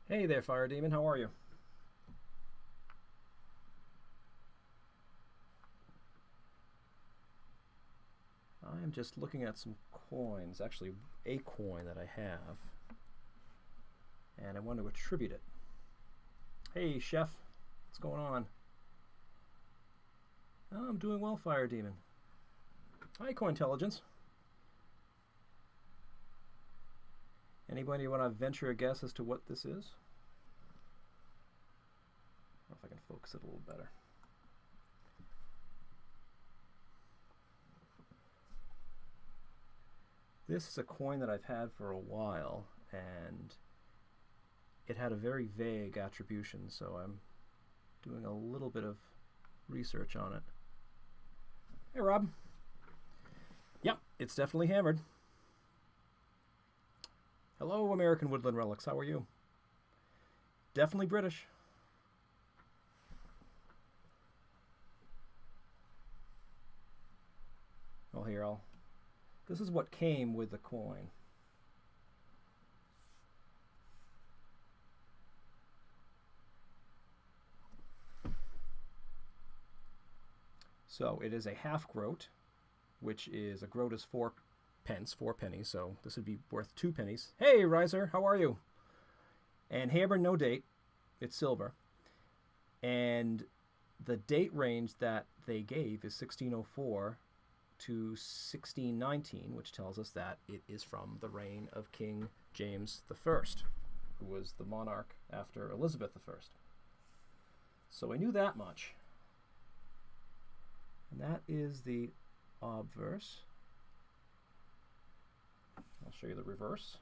Hey there, Fire Demon. How are you? I am just looking at some coins, actually a coin that I have, and I want to attribute it. Hey, Chef. What's going on? Oh, I'm doing well, Fire Demon. Hi, Cointelligence. Anybody want to venture a guess as to what this is? I don't know if I can focus it a little better. This is a coin that I've had for a while, and it had a very vague attribution, so I'm doing a little bit of research on it. Hey, Rob. Yep, it's definitely hammered. Hello, American Woodland Relics. How are you? Definitely British. Well, here, this is what came with the coin. So it is a half groat, which is a groat is 4 pennies, so this would be worth 2 pennies. Hey, Riser, how are you? And hammer, no date. It's silver. And the date range that they gave is 1604 to 1619, which tells us that it is from the reign of King James I, who was the monarch after Elizabeth I. So I knew that much. And that is the obverse. I'll show you the reverse.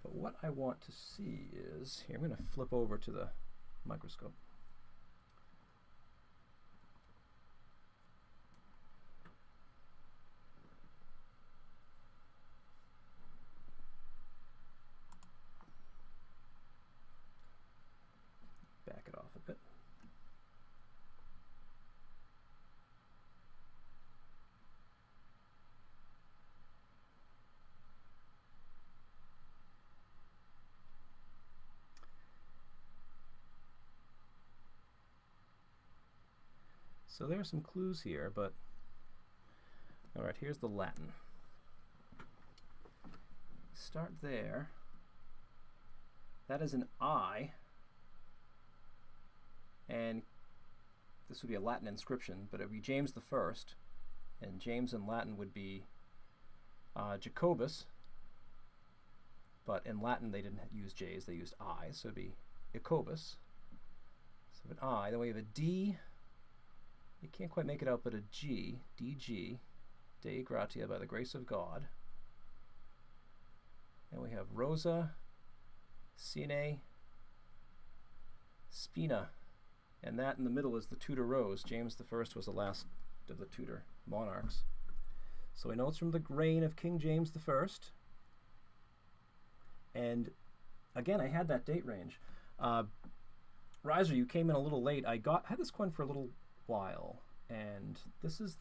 But what I want to see is, here, I'm going to flip over to the microscope. Back it off a bit. So there are some clues here, but all right, here's the Latin. Start there. That is an I, and this would be a Latin inscription, but it would be James I, and James in Latin would be Jacobus, but in Latin they didn't use J's, they used I's, so it would be Jacobus. So an I, then we have a D. You can't quite make it out, but a G, DG, Dei Gratia, by the grace of God. And we have Rosa, Sine, Spina. And that in the middle is the Tudor rose. James I was the last of the Tudor monarchs. So we know it's from the reign of King James I. And again, I had that date range. Riser, you came in a little late. I had this coin for a little while, and this is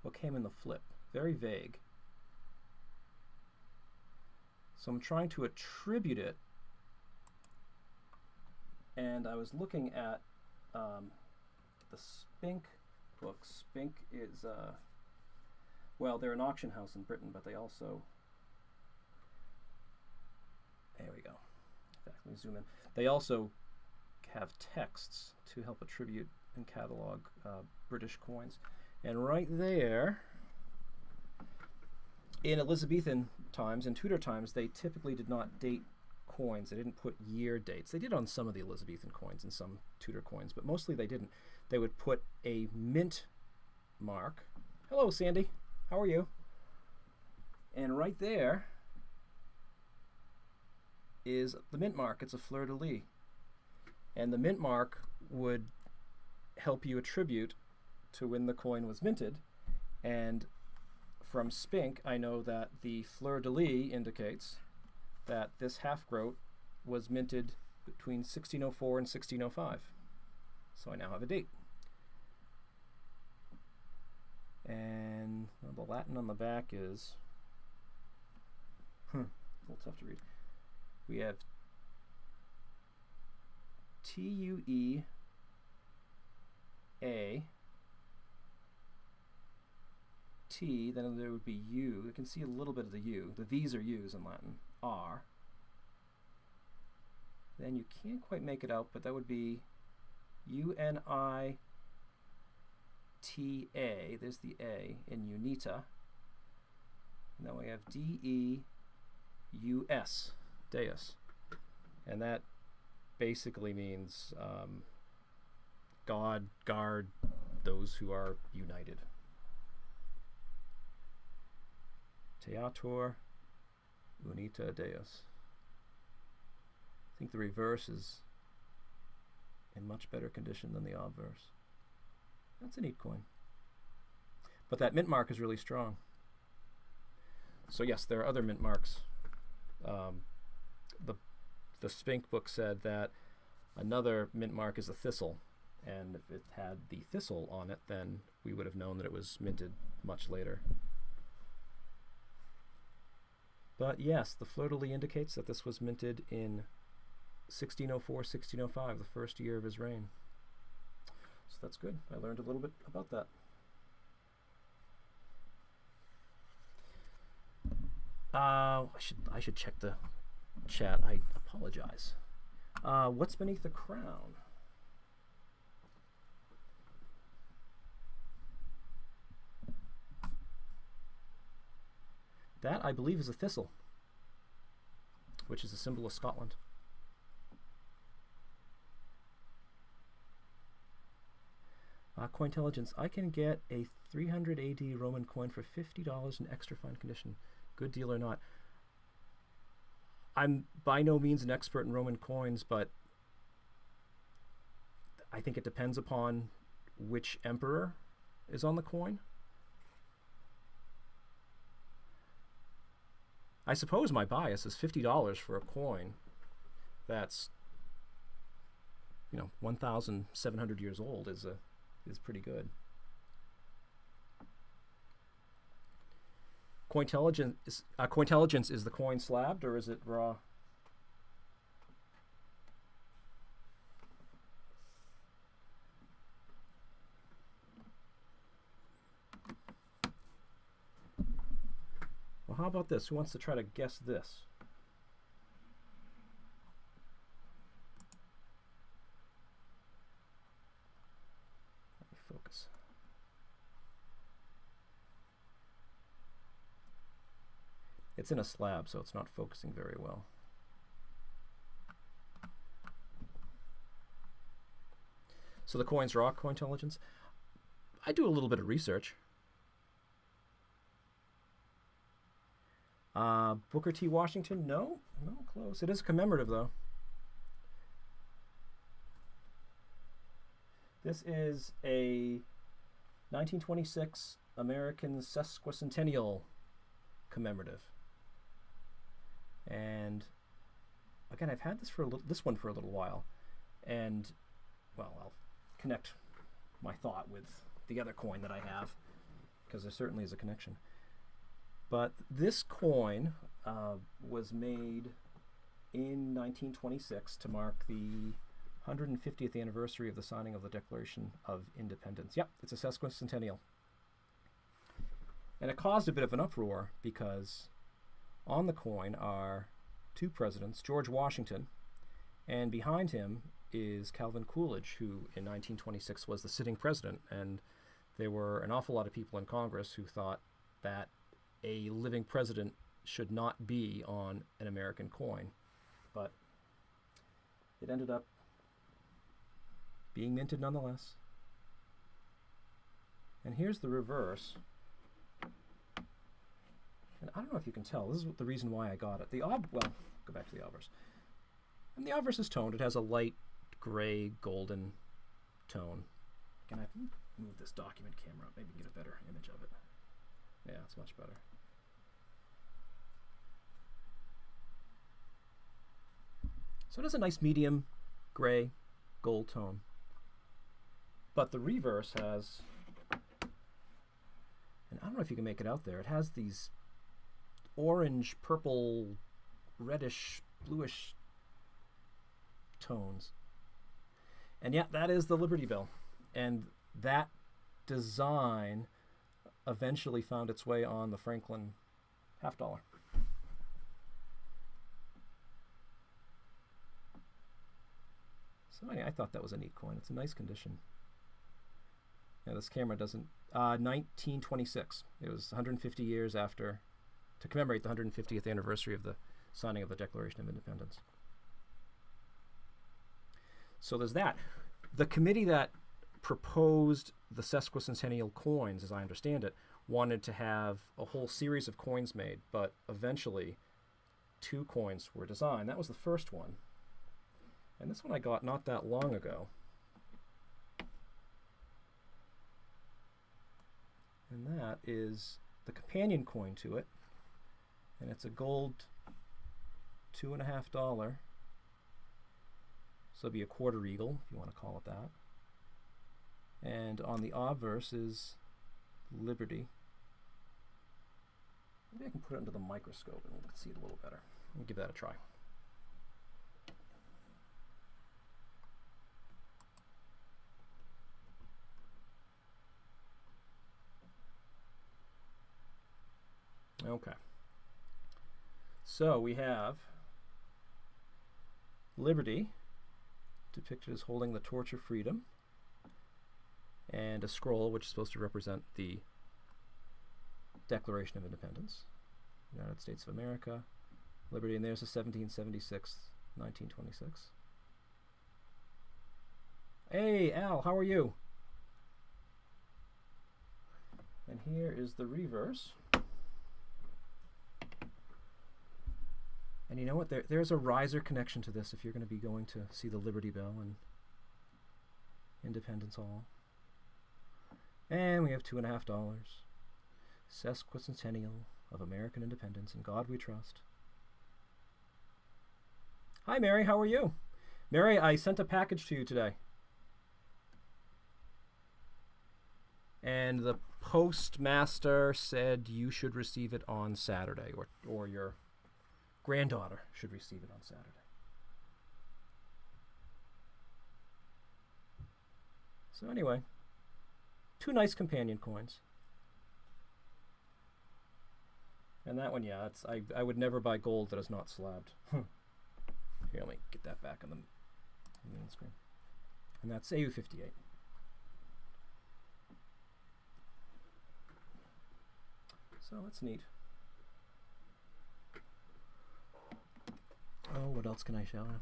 what came in the flip. Very vague. So I'm trying to attribute it, and I was looking at the Spink books. Spink is well, they're an auction house in Britain, but they also, there we go. In fact, let me zoom in. They also have texts to help attribute and catalog British coins. And right there, in Elizabethan times and Tudor times, they typically did not date coins. They didn't put year dates. They did on some of the Elizabethan coins and some Tudor coins, but mostly they didn't. They would put a mint mark. Hello, Sandy. How are you? And right there is the mint mark. It's a fleur-de-lis. And the mint mark would help you attribute to when the coin was minted. And from Spink, I know that the fleur-de-lis indicates that this half groat was minted between 1604 and 1605. So I now have a date. And well, the Latin on the back is a little tough to read. We have TUEA T, then there would be U. You can see a little bit of the U. The V's are U's in Latin. R. Then you can't quite make it out, but that would be UNITA. There's the A in UNITA. And then we have DEUS, Deus. And that basically means God guard those who are united. Teator Unita Deus. I think the reverse is in much better condition than the obverse. That's a neat coin. But that mint mark is really strong. So yes, there are other mint marks. The Spink book said that another mint mark is a thistle, and if it had the thistle on it, then we would have known that it was minted much later. But yes, the fleur-de-lis indicates that this was minted in 1604, 1605, the first year of his reign. So that's good. I learned a little bit about that. I should check the chat. I apologize. What's beneath the crown? That, I believe, is a thistle, which is a symbol of Scotland. Cointelligence, I can get a 300 AD Roman coin for $50 in extra fine condition. Good deal or not? I'm by no means an expert in Roman coins, but I think it depends upon which emperor is on the coin. I suppose my bias is $50 for a coin that's, 1,700 years old is pretty good. Cointelligence is the coin slabbed or is it raw? Well, how about this? Who wants to try to guess this? Let me focus. It's in a slab, so it's not focusing very well. So the coin's raw, Cointelligence. I do a little bit of research. Booker T. Washington, no, close. It is commemorative, though. This is a 1926 American sesquicentennial commemorative. And again, I've had this one for a little while, and well, I'll connect my thought with the other coin that I have because there certainly is a connection. But this coin was made in 1926 to mark the 150th anniversary of the signing of the Declaration of Independence. Yep, it's a sesquicentennial. And it caused a bit of an uproar because on the coin are two presidents, George Washington, and behind him is Calvin Coolidge, who in 1926 was the sitting president. And there were an awful lot of people in Congress who thought that a living president should not be on an American coin. But it ended up being minted nonetheless. And here's the reverse. And I don't know if you can tell. This is the reason why I got it. Well, go back to the obverse. And the obverse is toned. It has a light gray golden tone. Can I move this document camera up? Maybe get a better image of it. Yeah, it's much better. So it has a nice medium gray gold tone. But the reverse has, and I don't know if you can make it out there, it has these orange, purple, reddish, bluish tones. And yeah, that is the Liberty Bell. And that design eventually found its way on the Franklin $50. So anyway, I thought that was a neat coin. It's a nice condition. Yeah, this camera doesn't... 1926. It was 150 years after, to commemorate the 150th anniversary of the signing of the Declaration of Independence. So there's that. The committee that proposed the sesquicentennial coins, as I understand it, wanted to have a whole series of coins made, but eventually 2 coins were designed. That was the first one. And this one I got not that long ago. And that is the companion coin to it. And it's a gold $2.50. So it'd be a quarter eagle, if you want to call it that. And on the obverse is Liberty. Maybe I can put it under the microscope and we can see it a little better. Let me give that a try. Okay. So we have Liberty depicted as holding the torch of freedom, and a scroll which is supposed to represent the Declaration of Independence, United States of America, Liberty, and there's a 1776, 1926. Hey, Al, how are you? And here is the reverse. And you know what? There's a riser connection to this if you're going to be going to see the Liberty Bell and Independence Hall. And we have $2.50. Sesquicentennial of American Independence. In God we trust. Hi, Mary. How are you? Mary, I sent a package to you today. And the postmaster said you should receive it on Saturday, or your granddaughter should receive it on Saturday. So anyway, 2 nice companion coins. And that one, yeah, it's I would never buy gold that is not slabbed. Here, let me get that back on the main screen. And that's AU58. So that's neat. Oh, what else can I show you?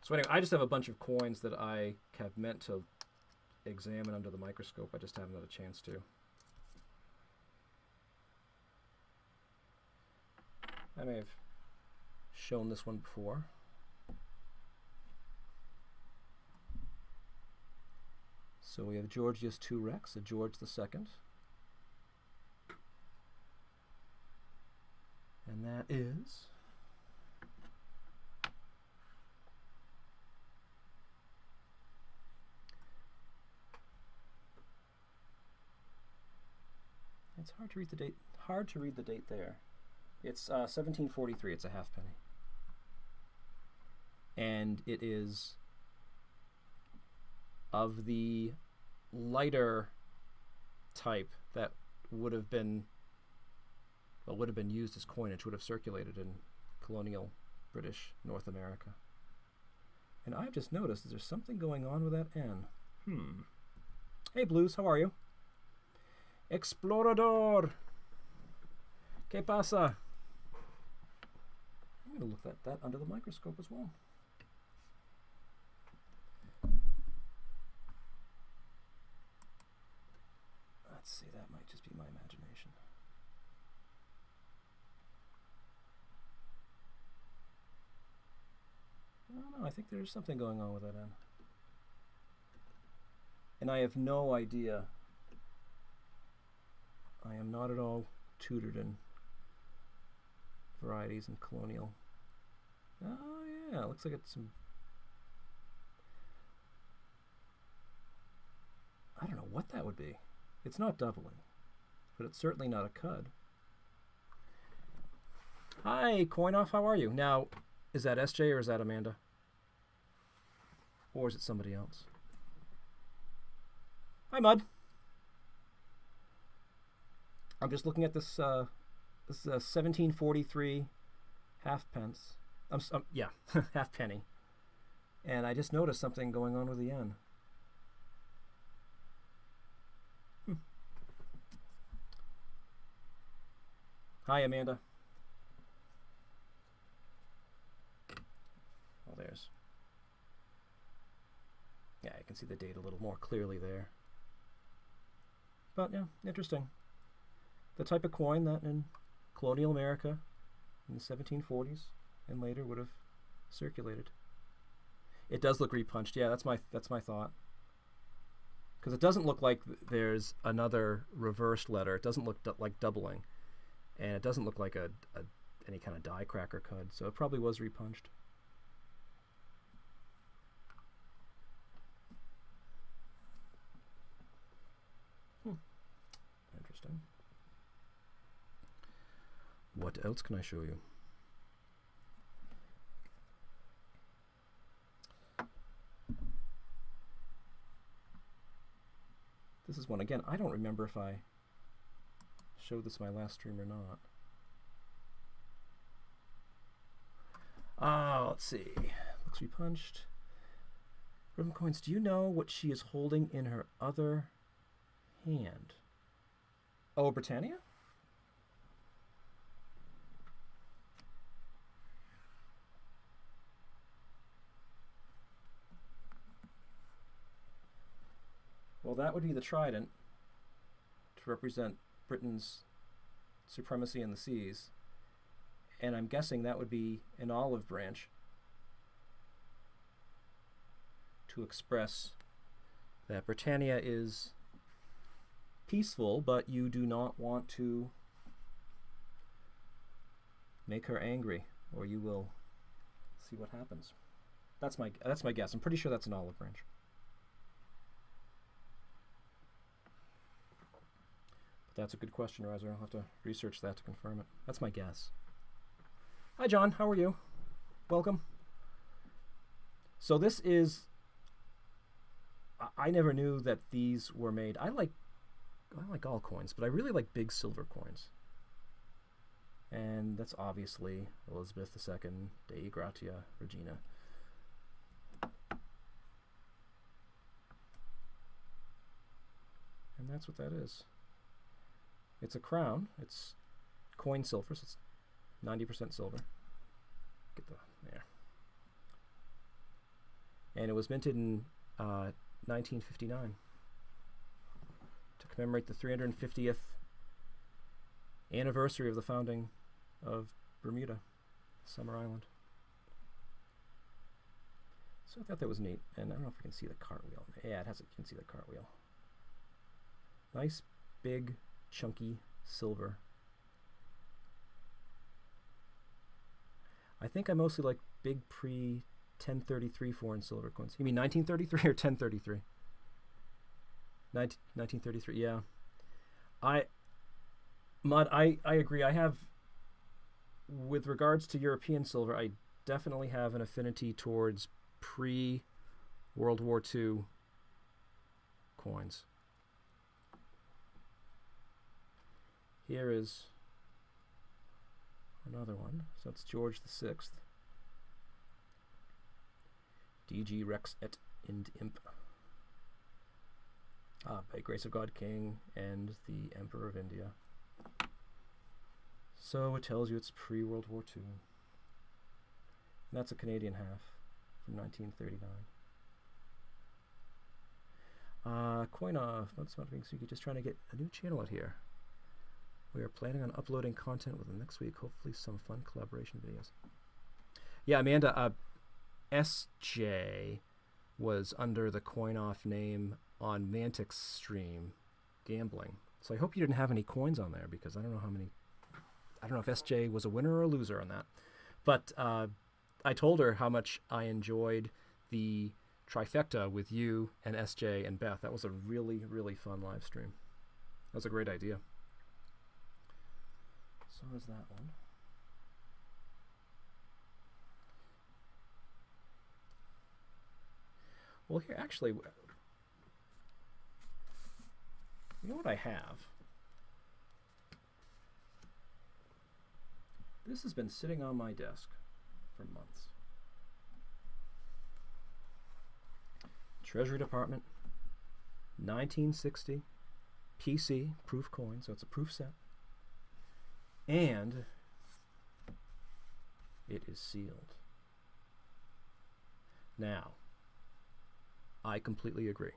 So anyway, I just have a bunch of coins that I have meant to examine under the microscope. I just haven't had a chance to. I may have shown this one before. So we have Georgius II Rex, a George II. And that is it's hard to read the date. Hard to read the date there. It's 1743. It's a halfpenny, and it is of the lighter type that would have been used as coinage, would have circulated in colonial British North America. And I've just noticed, is there something going on with that N? Hey, Blues, how are you? Explorador! ¿Qué pasa? I'm going to look at that under the microscope as well. Let's see, that might just be my imagination. I don't know, I think there's something going on with that N. And I have no idea. I am not at all tutored in varieties in colonial. Oh yeah, looks like it's some. I don't know what that would be. It's not doubling, but it's certainly not a cud. Hi, Coinoff, how are you? Now, is that SJ or is that Amanda? Or is it somebody else? Hi, Mud. I'm just looking at this. This is a 1743 halfpence. Yeah, half penny. And I just noticed something going on with the yen. Hi, Amanda. Oh, there's. Yeah, I can see the date a little more clearly there. But yeah, interesting. The type of coin that in colonial America in the 1740s and later would have circulated. It does look repunched. Yeah, that's my thought. Because it doesn't look like there's another reversed letter. It doesn't look like doubling. And it doesn't look like any kind of die cracker cud, so it probably was repunched. Interesting. What else can I show you? This is one, again, I don't remember if I showed this in my last stream or not. Let's see. Looks repunched. Rhythm coins, do you know what she is holding in her other hand? Oh, Britannia? Well, that would be the trident to represent Britain's supremacy in the seas. And I'm guessing that would be an olive branch to express that Britannia is peaceful, but you do not want to make her angry, or you will see what happens. That's my guess. I'm pretty sure that's an olive branch. But that's a good question, Riser. I'll have to research that to confirm it. That's my guess. Hi, John. How are you? Welcome. So this is. I never knew that these were made. I like all coins, but I really like big silver coins. And that's obviously Elizabeth II, Dei Gratia Regina. And that's what that is. It's a crown. It's coin silver, so it's 90% silver. Get the there. And it was minted in 1959 to commemorate the 350th anniversary of the founding of Bermuda, Summer Island. So I thought that was neat, and I don't know if you can see the cartwheel. Yeah, it has. You can see the cartwheel. Nice, big, chunky silver. I think I mostly like big pre-1033 foreign silver coins. You mean 1933 or 1033? 1933, yeah. Mud, I agree. I have, with regards to European silver, I definitely have an affinity towards pre-World War II coins. Here is another one. So it's George VI. DG Rex et Ind Imp. By grace of God King and the Emperor of India. So it tells you it's pre-World War II. And that's a Canadian half from 1939. Coin off. That's not being Suki. Just trying to get a new channel out here. We are planning on uploading content within next week. Hopefully some fun collaboration videos. Yeah, Amanda, SJ was under the coin off name on Mantic's stream, gambling. So I hope you didn't have any coins on there, because I don't know how many. I don't know if SJ was a winner or a loser on that. But I told her how much I enjoyed the trifecta with you and SJ and Beth. That was a really, really fun live stream. That was a great idea. So is that one. Well, here, actually, you know what I have? This has been sitting on my desk for months. Treasury Department, 1960, PC, proof coin, so it's a proof set. And it is sealed. Now, I completely agree.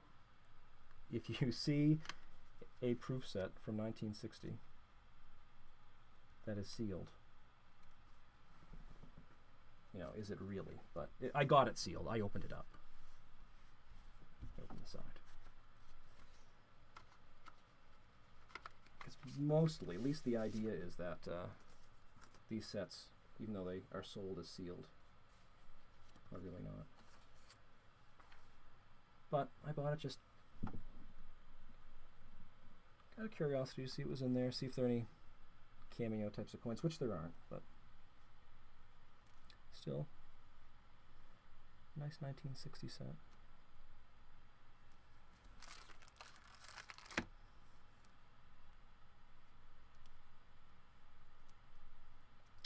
If you see a proof set from 1960 that is sealed, you know, is it really? But I got it sealed. I opened it up. Open the side. It's mostly, at least the idea is that these sets, even though they are sold as sealed, are really not. But I bought it just out of curiosity to see what was in there, see if there are any cameo types of coins, which there aren't, but still, nice 1960 set.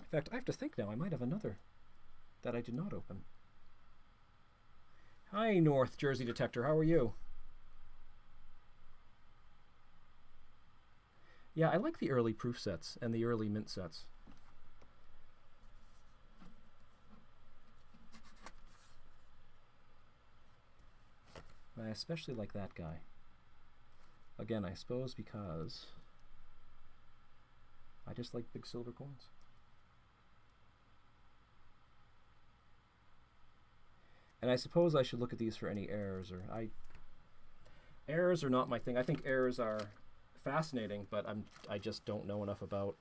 In fact, I have to think now, I might have another that I did not open. Hi, North Jersey Detector, how are you? Yeah, I like the early proof sets and the early mint sets. I especially like that guy. Again, I suppose because I just like big silver coins. And I suppose I should look at these for any errors, or errors are not my thing. I think errors are fascinating, but I just don't know enough about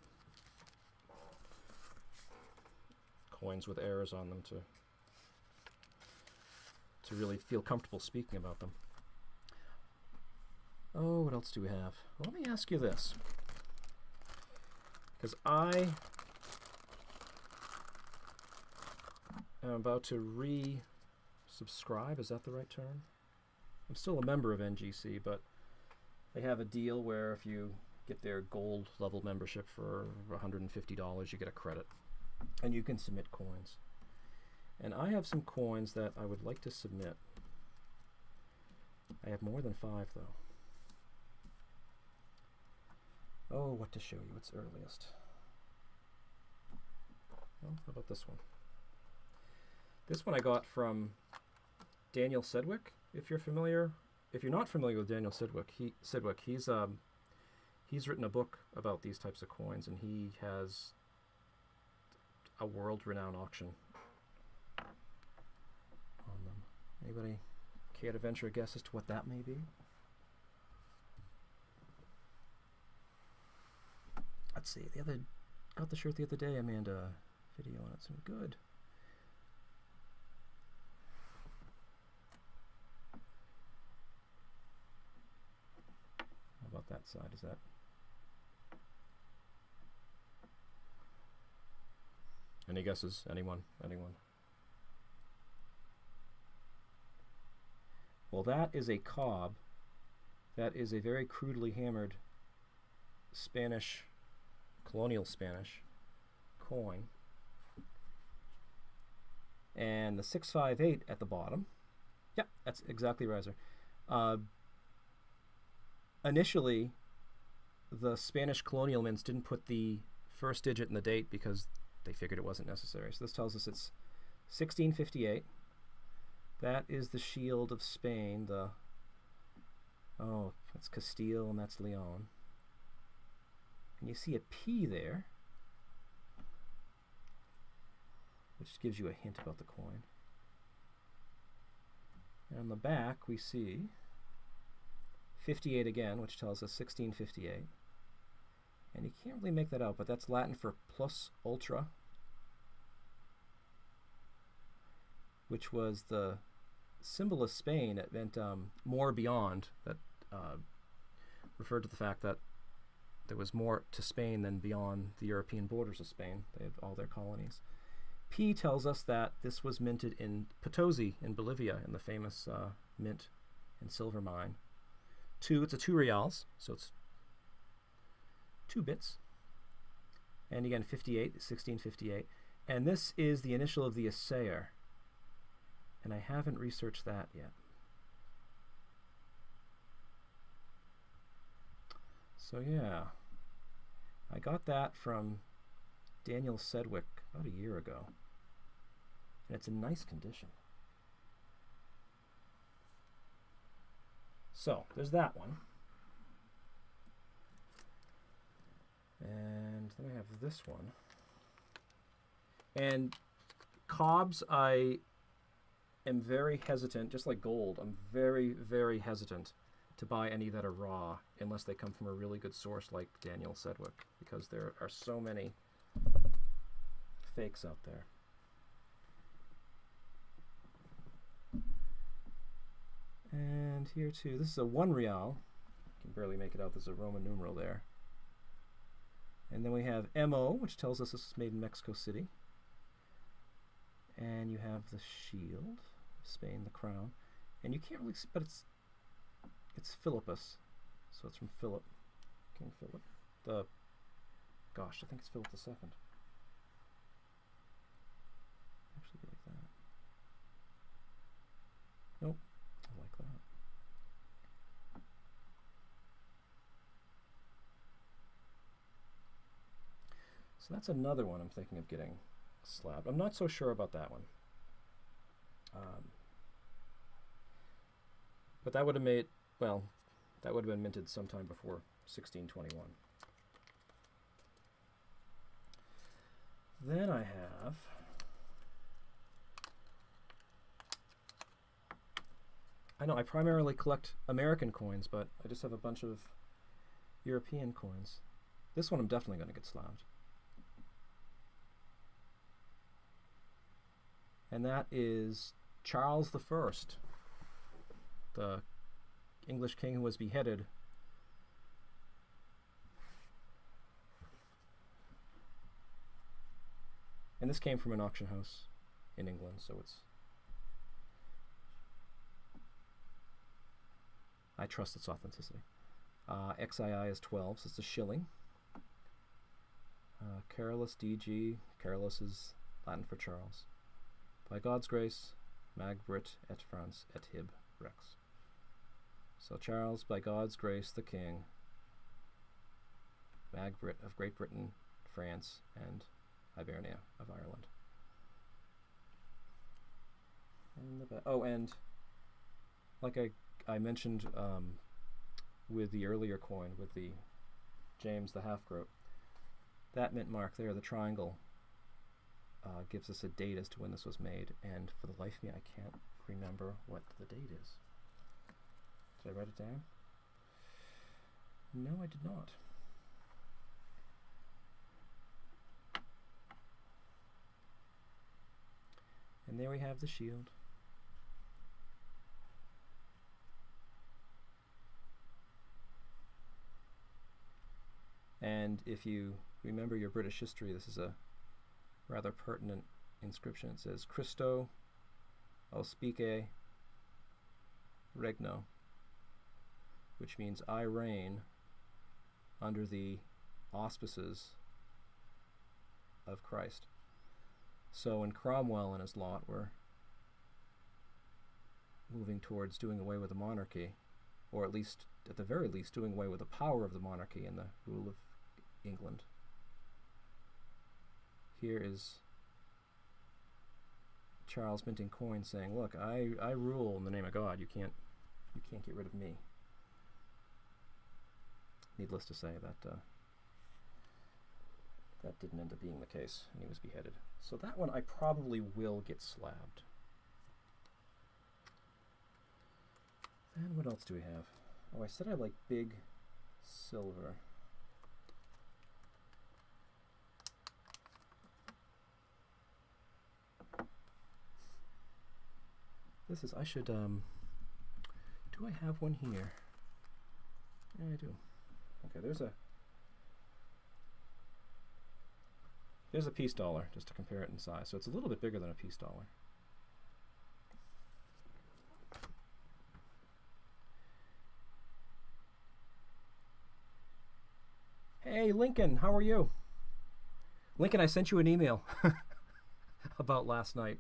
coins with errors on them to really feel comfortable speaking about them. Oh, what else do we have? Well, let me ask you this, because I am about to re-subscribe. Is that the right term? I'm still a member of NGC, but they have a deal where if you get their gold level membership for $150, you get a credit, and you can submit coins. And I have some coins that I would like to submit. I have more than 5, though. Oh, what to show you? What's earliest? Well, how about this one? This one I got from Daniel Sedgwick. If you're familiar, if you're not familiar with Daniel Sedgwick, he's written a book about these types of coins, and he has a world-renowned auction on them. Anybody care to venture a guess as to what that may be? Let's see. Got the shirt the other day. Amanda, video on it. So good. How about that side? Is that? Any guesses? Anyone? Anyone? Well, that is a cob. That is a very crudely hammered Spanish, colonial Spanish coin. And the 658 at the bottom. Yep, that's exactly riser. Initially, the Spanish colonial mints didn't put the first digit in the date because they figured it wasn't necessary. So this tells us it's 1658. That is the shield of Spain. Oh, that's Castile and that's Leon. And you see a P there, which gives you a hint about the coin. And on the back we see 58 again, which tells us 1658. And you can't really make that out, but that's Latin for plus ultra, which was the symbol of Spain. It meant more beyond, that referred to the fact that there was more to Spain than beyond the European borders of Spain. They had all their colonies. P tells us that this was minted in Potosi in Bolivia, in the famous mint and silver mine. 2, it's a 2 reals, so it's 2 bits. And again, 58, 1658. And this is the initial of the assayer. And I haven't researched that yet. So yeah, I got that from Daniel Sedgwick about a year ago. And it's in nice condition. So there's that one. And then I have this one. And cobs, I am very hesitant, just like gold, I'm very, very hesitant to buy any that are raw unless they come from a really good source like Daniel Sedgwick, because there are so many fakes out there. And here too, this is a 1 real. You can barely make it out, there's a Roman numeral there. And then we have MO, which tells us this is made in Mexico City. And you have the shield of Spain, the crown. And you can't really see, but it's Philippus. So it's from Philip, King Philip. Gosh, I think it's Philip II. Actually be like that. Nope, I like that. So that's another one I'm thinking of getting slabbed. I'm not so sure about that one. But that would have made, well, that would have been minted sometime before 1621. Then I have I primarily collect American coins, but I just have a bunch of European coins. This one I'm definitely going to get slabbed. And that is Charles I, the English king who was beheaded. And this came from an auction house in England, so I trust its authenticity. XII is 12, so it's a shilling. Carolus DG, Carolus is Latin for Charles. By God's grace, Magbrit et France et hib rex. So Charles, by God's grace, the king, Magbrit of Great Britain, France, and Hibernia of Ireland. And like I mentioned with the earlier coin, with the James the Half-Groat, that mint mark there, the triangle, gives us a date as to when this was made, and for the life of me, I can't remember what the date is. Did I write it down? No, I did not. And there we have the shield. And if you remember your British history, this is a rather pertinent inscription. It says, Christo auspice regno, which means I reign under the auspices of Christ. So when Cromwell and his lot were moving towards doing away with the monarchy, or at least, at the very least, doing away with the power of the monarchy and the rule of England, here is Charles minting coins saying, look, I rule in the name of God. You can't get rid of me. Needless to say that that didn't end up being the case, and he was beheaded. So that one I probably will get slabbed. Then what else do we have? Oh, I said I like big silver. This is, I should, do I have one here? Yeah, I do. Okay, there's a peace dollar, just to compare it in size. So it's a little bit bigger than a peace dollar. Hey, Lincoln, how are you? Lincoln, I sent you an email about last night.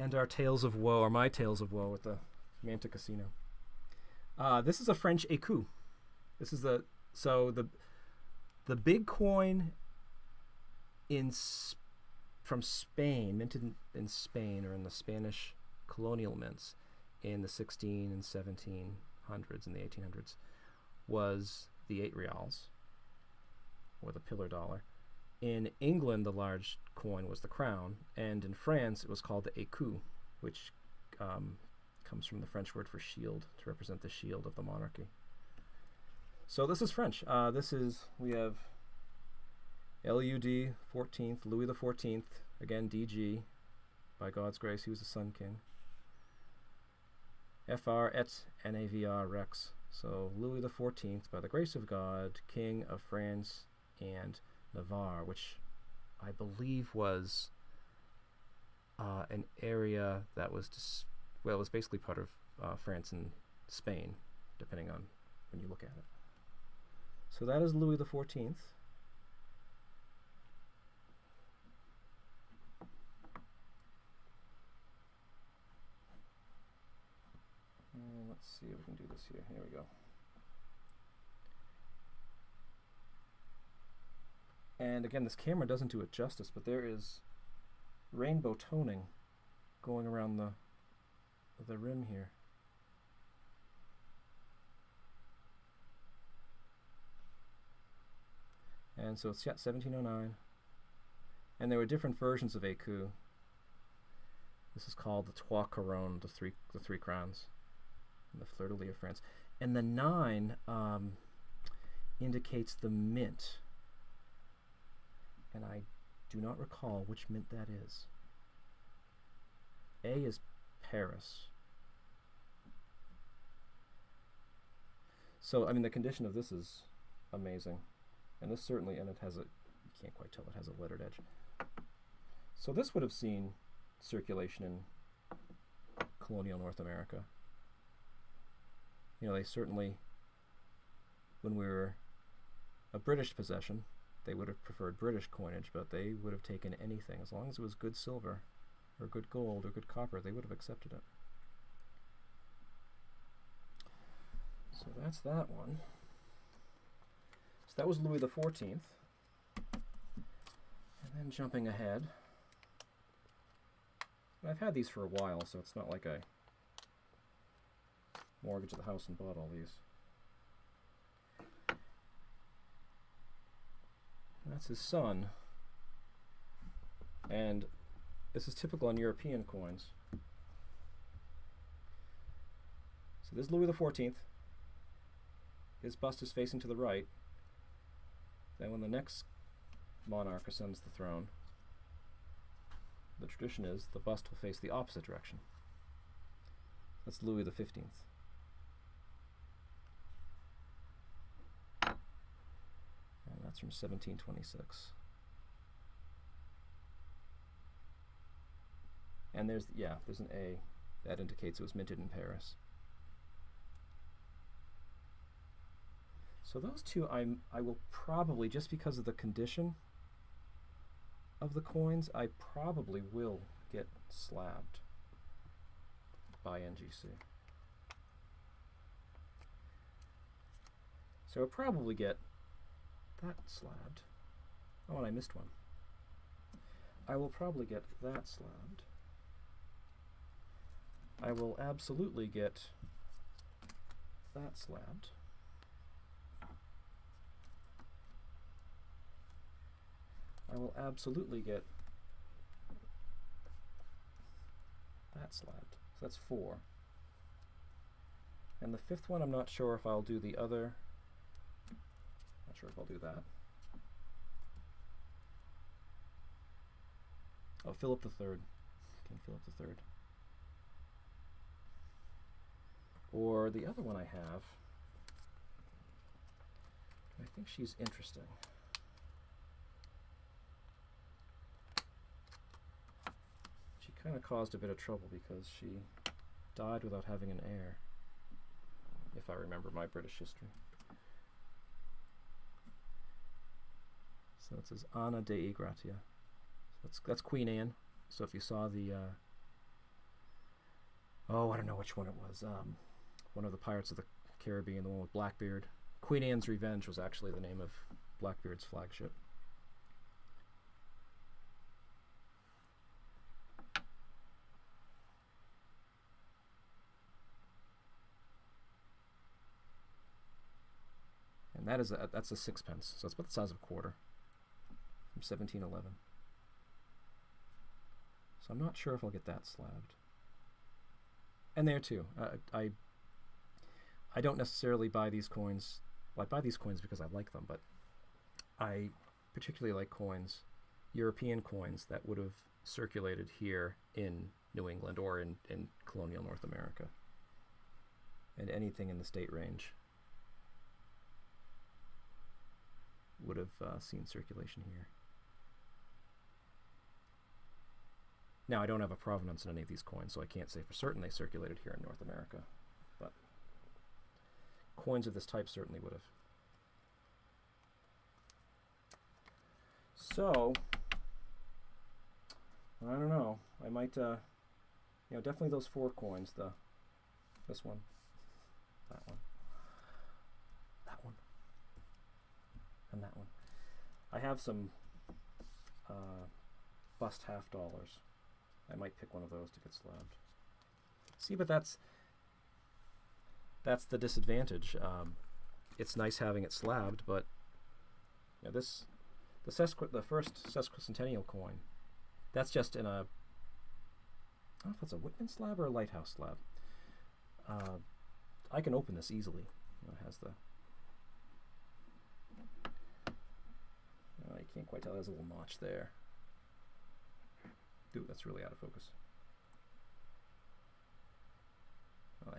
And our tales of woe, or my tales of woe at the Mantic Casino. This is a French écu. This is the big coin from Spain, minted in Spain or in the Spanish colonial mints in the 16 and 1700s and the 1800s, was the 8 reals, or the pillar dollar. In England, the large coin was the crown, and in France, it was called the écu, which comes from the French word for shield, to represent the shield of the monarchy. So this is French. We have LUD 14th, Louis the 14th, again DG, by God's grace, he was the Sun King. FR et NAVR Rex, so Louis the 14th, by the grace of God, King of France and Navarre, which I believe was an area that was it was basically part of France and Spain, depending on when you look at it. So that is Louis the 14th. And let's see if we can do this here. Here we go. And again, this camera doesn't do it justice, but there is rainbow toning going around the rim here. And so it's 1709. And there were different versions of écu. This is called the Trois Couronnes, the three crowns, and the fleur-de-lis of France. And the 9 indicates the mint. And I do not recall which mint that is. A is Paris. So, I mean, the condition of this is amazing. And this certainly, and it has you can't quite tell, it has a lettered edge. So this would have seen circulation in colonial North America. You know, they certainly, when we were a British possession, they would have preferred British coinage, but they would have taken anything. As long as it was good silver, or good gold, or good copper, they would have accepted it. So that's that one. So that was Louis the 14th. And then jumping ahead. I've had these for a while, so it's not like I mortgaged the house and bought all these. That's his son. And this is typical on European coins. So this is Louis the 14th. His bust is facing to the right. Then when the next monarch ascends the throne, the tradition is the bust will face the opposite direction. That's Louis the 15th. And that's from 1726. And there's an A that indicates it was minted in Paris. So those two I will probably, just because of the condition of the coins, I probably will get slabbed by NGC. So I'll probably get that slabbed. Oh, and I missed one. I will probably get that slabbed. I will absolutely get that slabbed. I will absolutely get that slabbed. So that's 4. And the 5th one, I'm not sure if I'll do the other. Not sure if I'll do that. Oh, Philip III. King Philip III. Or the other one I have, I think she's interesting. She kind of caused a bit of trouble because she died without having an heir, if I remember my British history. So it says Anna Dei Gratia. That's Queen Anne. So if you saw the, I don't know which one it was. One of the Pirates of the Caribbean, the one with Blackbeard. Queen Anne's Revenge was actually the name of Blackbeard's flagship. And that's a sixpence, so it's about the size of a quarter, from 1711. So I'm not sure if I'll get that slabbed. And there too, I don't necessarily buy these coins. Well, I buy these coins because I like them, but I particularly like coins, European coins that would have circulated here in New England or in colonial North America, and anything in the state range would have seen circulation here. Now, I don't have a provenance in any of these coins, so I can't say for certain they circulated here in North America, but coins of this type certainly would have. So, I don't know. I might, definitely those 4 coins. This one, that one, and that one. I have some bust half dollars. I might pick one of those to get slabbed. See, but that's the disadvantage. It's nice having it slabbed, but the first sesquicentennial coin, that's just in a, I don't know if it's a Whitman slab or a Lighthouse slab. I can open this easily. It has the, you can't quite tell, there's a little notch there. Dude, that's really out of focus.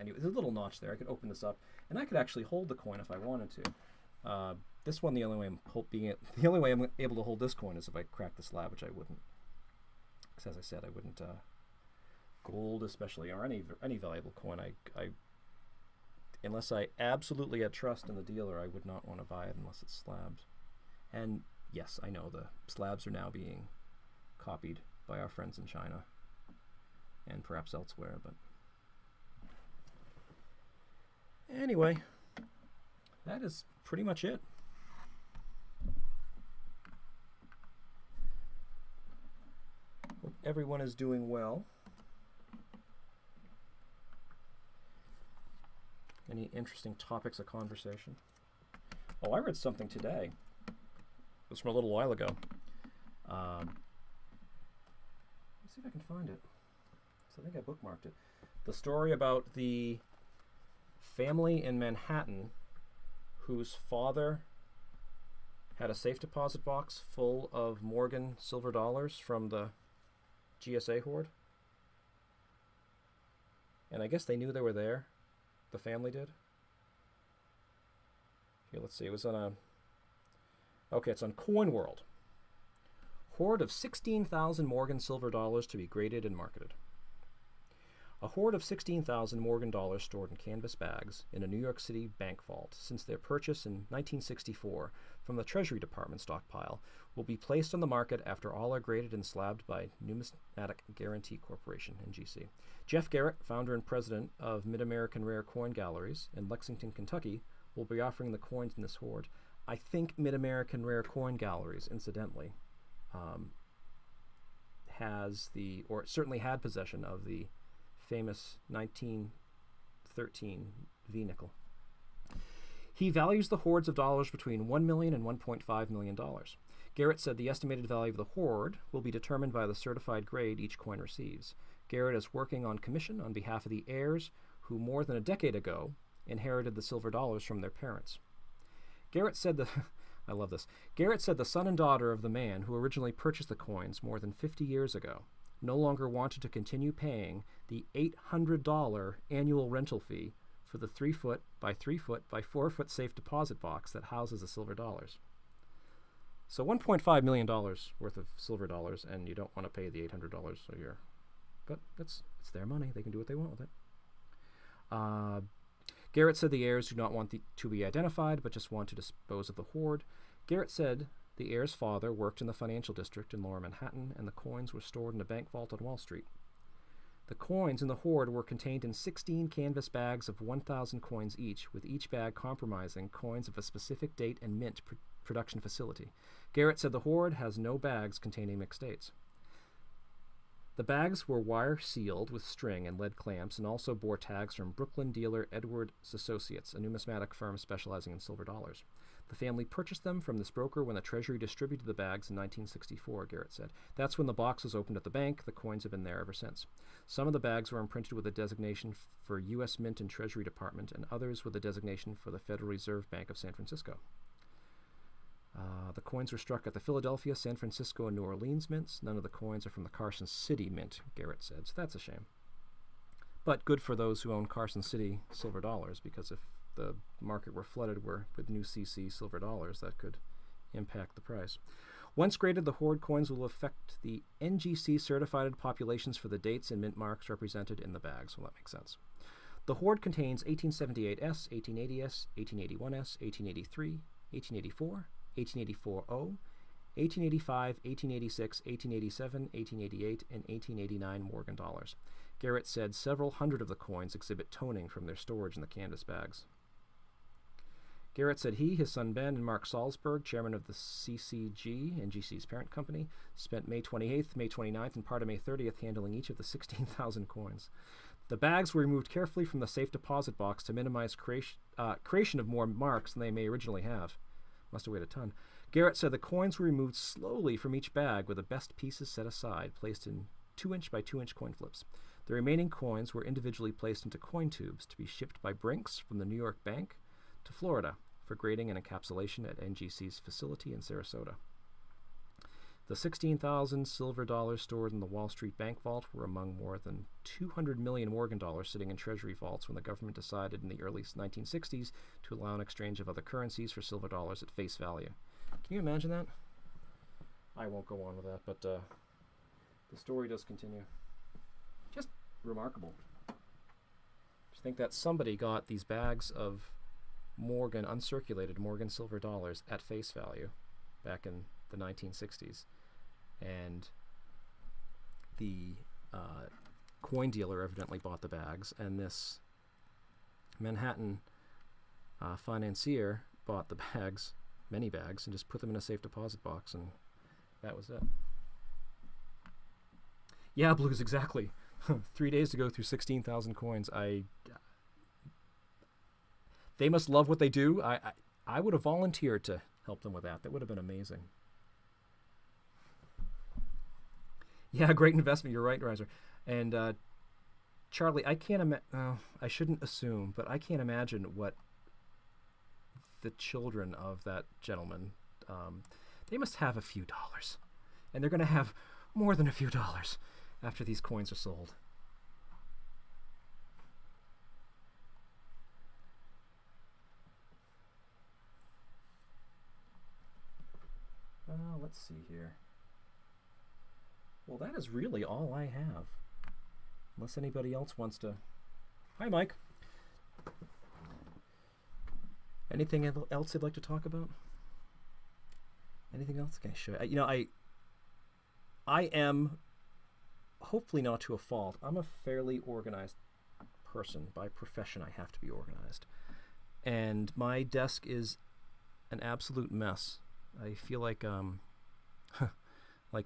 Anyway, there's a little notch there. I could open this up, and I could actually hold the coin if I wanted to. This one, the only way I'm able to hold this coin is if I crack the slab, which I wouldn't. Because as I said, I wouldn't. Gold, especially, or any valuable coin, I unless I absolutely had trust in the dealer, I would not want to buy it unless it's slabbed. And yes, I know the slabs are now being copied by our friends in China and perhaps elsewhere, but anyway, that is pretty much it. Hope everyone is doing well. Any interesting topics of conversation? Oh, I read something today. It was from a little while ago. Let's see if I can find it. So I think I bookmarked it. The story about the family in Manhattan whose father had a safe deposit box full of Morgan silver dollars from the GSA hoard. And I guess they knew they were there. The family did. Here, let's see. It was on a... Okay, it's on Coin World. Hoard of 16,000 Morgan silver dollars to be graded and marketed. A hoard of 16,000 Morgan dollars stored in canvas bags in a New York City bank vault since their purchase in 1964 from the Treasury Department stockpile will be placed on the market after all are graded and slabbed by Numismatic Guarantee Corporation, NGC. Jeff Garrett, founder and president of Mid-American Rare Coin Galleries in Lexington, Kentucky, will be offering the coins in this hoard. I think Mid-American Rare Coin Galleries, incidentally, certainly had possession of the famous 1913 V-nickel. He values the hoards of dollars between $1 million and $1.5 million. Garrett said the estimated value of the hoard will be determined by the certified grade each coin receives. Garrett is working on commission on behalf of the heirs who more than a decade ago inherited the silver dollars from their parents. Garrett said I love this. Garrett said the son and daughter of the man who originally purchased the coins more than 50 years ago no longer wanted to continue paying the $800 annual rental fee for the 3 foot by 3 foot by 4 foot safe deposit box that houses the silver dollars. So $1.5 million worth of silver dollars, and you don't want to pay the $800 a year. But it's their money. They can do what they want with it. Garrett said the heirs do not want to be identified, but just want to dispose of the hoard. Garrett said the heir's father worked in the financial district in lower Manhattan, and the coins were stored in a bank vault on Wall Street. The coins in the hoard were contained in 16 canvas bags of 1,000 coins each, with each bag comprising coins of a specific date and mint production facility. Garrett said the hoard has no bags containing mixed dates. The bags were wire-sealed with string and lead clamps and also bore tags from Brooklyn dealer Edward Associates, a numismatic firm specializing in silver dollars. The family purchased them from this broker when the Treasury distributed the bags in 1964, Garrett said. That's when the box was opened at the bank. The coins have been there ever since. Some of the bags were imprinted with a designation for U.S. Mint and Treasury Department, and others with a designation for the Federal Reserve Bank of San Francisco. The coins were struck at the Philadelphia, San Francisco, and New Orleans mints. None of the coins are from the Carson City Mint, Garrett said, so that's a shame. But good for those who own Carson City silver dollars, because if the market were flooded with new CC silver dollars, that could impact the price. Once graded, the hoard coins will affect the NGC certified populations for the dates and mint marks represented in the bags. Well, that makes sense. The hoard contains 1878S, 1880S, 1881S, 1883, 1884, 1884O, 1885, 1886, 1887, 1888, and 1889 Morgan dollars. Garrett said several hundred of the coins exhibit toning from their storage in the canvas bags. Garrett said he, his son Ben, and Mark Salzberg, chairman of the CCG, NGC's parent company, spent May 28th, May 29th, and part of May 30th handling each of the 16,000 coins. The bags were removed carefully from the safe deposit box to minimize creation of more marks than they may originally have. Must have weighed a ton. Garrett said the coins were removed slowly from each bag with the best pieces set aside, placed in 2-inch by 2-inch coin flips. The remaining coins were individually placed into coin tubes to be shipped by Brinks from the New York Bank to Florida for grading and encapsulation at NGC's facility in Sarasota. The 16,000 silver dollars stored in the Wall Street Bank Vault were among more than 200 million Morgan dollars sitting in Treasury vaults when the government decided in the early 1960s to allow an exchange of other currencies for silver dollars at face value. Can you imagine that? I won't go on with that, but the story does continue. Just remarkable. Just think that somebody got these bags of uncirculated Morgan silver dollars at face value back in the 1960s. And the coin dealer evidently bought the bags, and this Manhattan financier bought the bags, many bags, and just put them in a safe deposit box, and that was it. Yeah, Blues, exactly. 3 days to go through 16,000 coins. They must love what they do. I would have volunteered to help them with that. That would have been amazing. Yeah, great investment. You're right, Riser. And Charlie, I can't imagine. I shouldn't assume, but I can't imagine what the children of that gentleman. They must have a few dollars, and they're going to have more than a few dollars after these coins are sold. Let's see here. Well, that is really all I have. Unless anybody else wants to... Hi, Mike. Anything else you'd like to talk about? Anything else? Okay, sure. I am, hopefully not to a fault, I'm a fairly organized person. By profession, I have to be organized. And my desk is an absolute mess. I feel like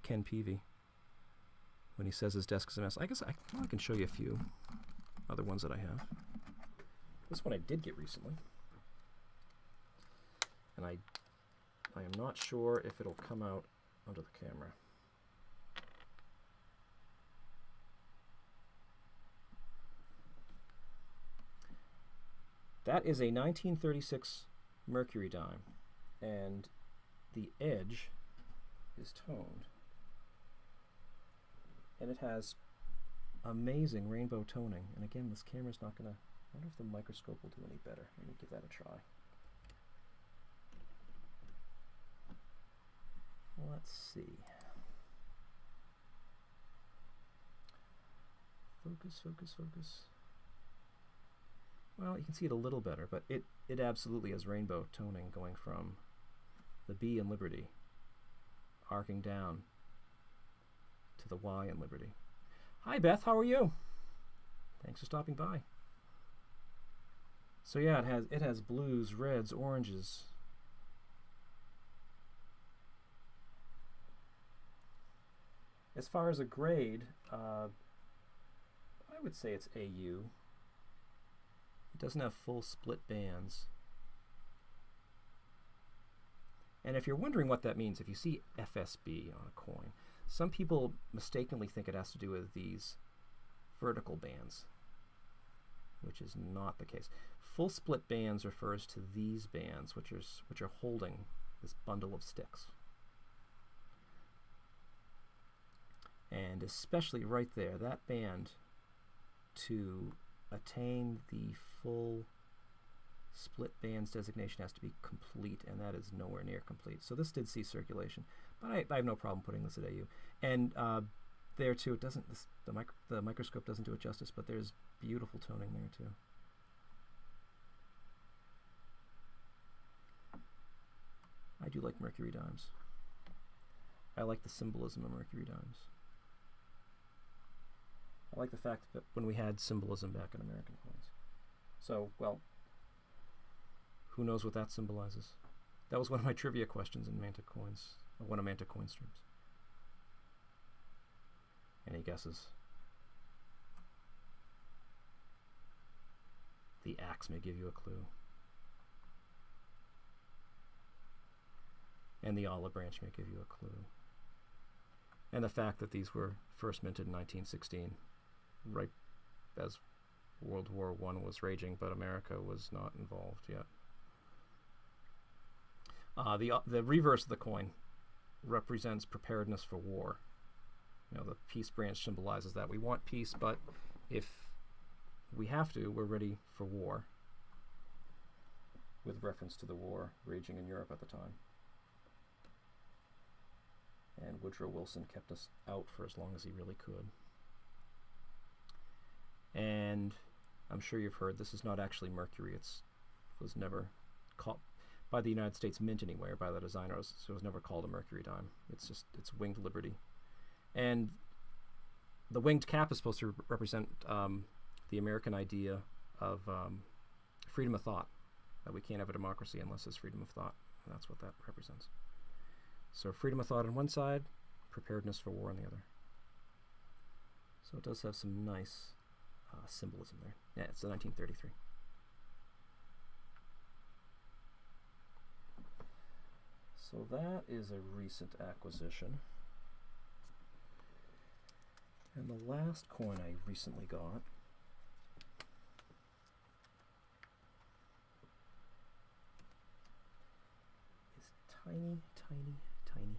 Ken Peavy when he says his desk is a mess. I guess I can show you a few other ones that I have. This one I did get recently, and I am not sure if it'll come out onto the camera. That is a 1936 Mercury dime, and the edge is toned. And it has amazing rainbow toning. And again, this camera's not going to... I wonder if the microscope will do any better. Let me give that a try. Let's see. Focus, focus, focus. Well, you can see it a little better, but it absolutely has rainbow toning going from the B in Liberty, arcing down to the Y in Liberty. Hi, Beth. How are you? Thanks for stopping by. So yeah, it has blues, reds, oranges. As far as a grade, I would say it's AU. It doesn't have full split bands. And if you're wondering what that means, if you see FSB on a coin, some people mistakenly think it has to do with these vertical bands, which is not the case. Full split bands refers to these bands, which are holding this bundle of sticks. And especially right there, that band, to attain the full split bands designation, has to be complete, and that is nowhere near complete. So this did see circulation, but I have no problem putting this at AU. And there too, it doesn't. The microscope doesn't do it justice, but there's beautiful toning there too. I do like mercury dimes. I like the symbolism of mercury dimes. I like the fact that when we had symbolism back in American coins. So, well, who knows what that symbolizes? That was one of my trivia questions in Mantic coins, or one of Mantic coin streams. Any guesses? The axe may give you a clue. And the olive branch may give you a clue. And the fact that these were first minted in 1916, right as World War I was raging, but America was not involved yet. The reverse of the coin represents preparedness for war. You know, the peace branch symbolizes that we want peace, but if we have to, we're ready for war, with reference to the war raging in Europe at the time. And Woodrow Wilson kept us out for as long as he really could. And I'm sure you've heard this is not actually mercury. It was never caught by the United States Mint anywhere, by the designers. So it was never called a mercury dime. It's winged liberty. And the winged cap is supposed to represent the American idea of freedom of thought, that we can't have a democracy unless there's freedom of thought. And that's what that represents. So freedom of thought on one side, preparedness for war on the other. So it does have some nice symbolism there. Yeah, it's the 1933. So that is a recent acquisition. And the last coin I recently got is tiny, tiny, tiny.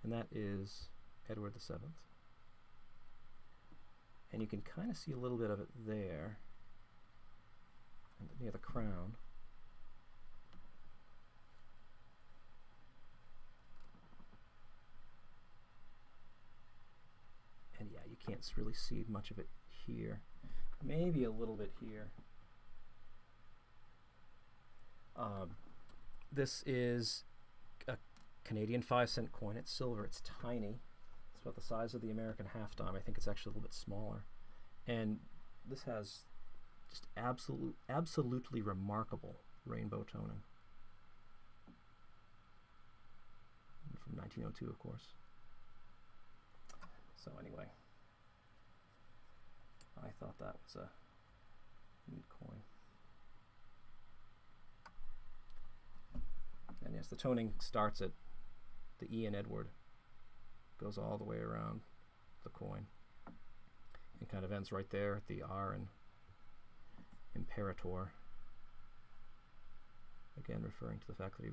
And that is Edward VII. And you can kind of see a little bit of it there, near the crown. And yeah, you can't really see much of it here. Maybe a little bit here. This is a Canadian 5-cent coin. It's silver. It's tiny. It's about the size of the American half dime. I think it's actually a little bit smaller. And this has just absolutely remarkable rainbow toning. And from 1902, of course. So anyway, I thought that was a neat coin. And yes, the toning starts at the E in Edward, goes all the way around the coin, and kind of ends right there at the R imperator. Again, referring to the fact that he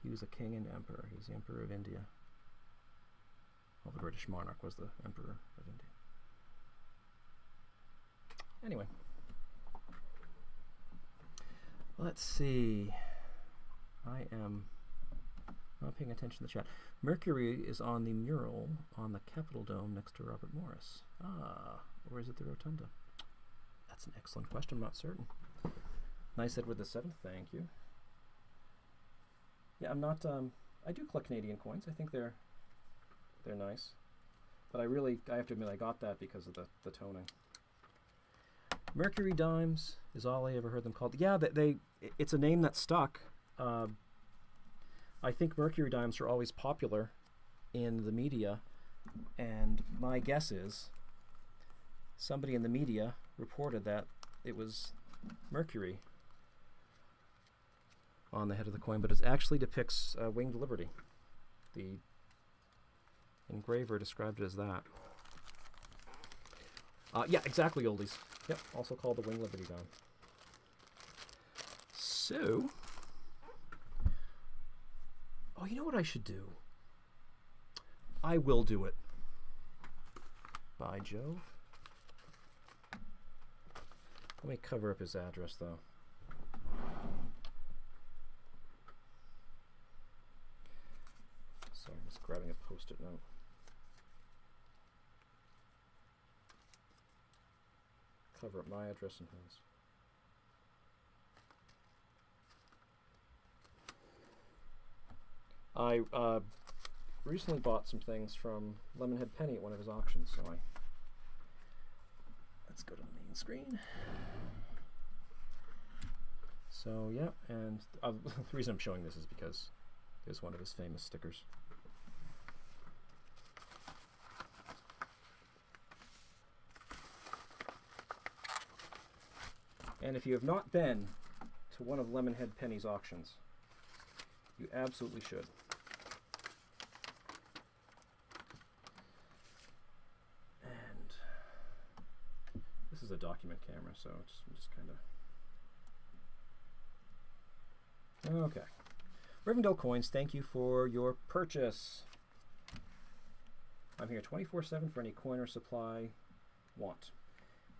was a king and emperor. He was the emperor of India. Well, the British monarch was the emperor of India. Anyway. Let's see. I am not paying attention to the chat. Mercury is on the mural on the Capitol Dome next to Robert Morris. Or is it the Rotunda? That's an excellent question. I'm not certain. Nice Edward the Seventh. Thank you. Yeah, I'm not. I do collect Canadian coins. I think they're nice. But I have to admit, I got that because of the toning. Mercury dimes is all I ever heard them called. Yeah, it's a name that stuck. I think Mercury dimes are always popular in the media, and my guess is somebody in the media reported that it was Mercury on the head of the coin, but it actually depicts Winged Liberty. The engraver described it as that. Yeah, exactly, oldies. Yep, also called the Winged Liberty dime. So, you know what I should do? I will do it. By Jove. Let me cover up his address, though. Sorry, I'm just grabbing a post-it note. Cover up my address and his. I recently bought some things from Lemonhead Penny at one of his auctions, so let's go to the main screen. So yeah, and the reason I'm showing this is because there's one of his famous stickers. And if you have not been to one of Lemonhead Penny's auctions, you absolutely should. And this is a document camera, so I'm just kind of... Okay. Rivendell Coins, thank you for your purchase. I'm here 24/7 for any coin or supply want.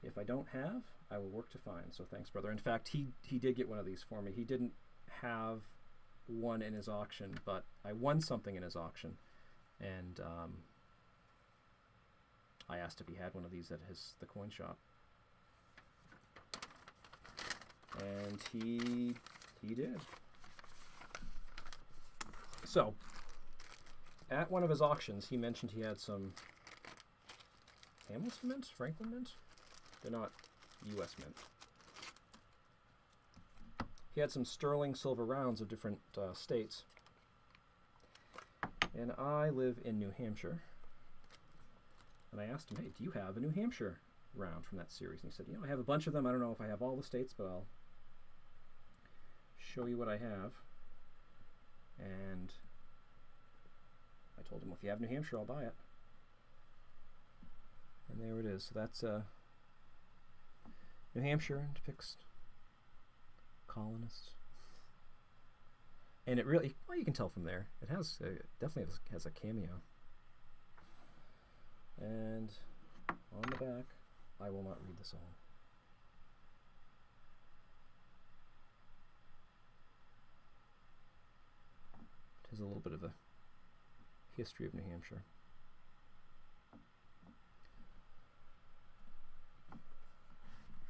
If I don't have, I will work to find. So thanks, brother. In fact, he did get one of these for me. He didn't have one in his auction, but I won something in his auction, and I asked if he had one of these at the coin shop, and he did. So at one of his auctions, he mentioned he had some Hamilton mint, Franklin mint. They're not U.S. mint. He had some sterling silver rounds of different states. And I live in New Hampshire. And I asked him, hey, do you have a New Hampshire round from that series? And he said, I have a bunch of them. I don't know if I have all the states, but I'll show you what I have. And I told him, well, if you have New Hampshire, I'll buy it. And there it is. So that's New Hampshire depicts colonists. And it really, well, you can tell from there. It has, definitely has a cameo. And on the back, I will not read this all. It has a little bit of a history of New Hampshire.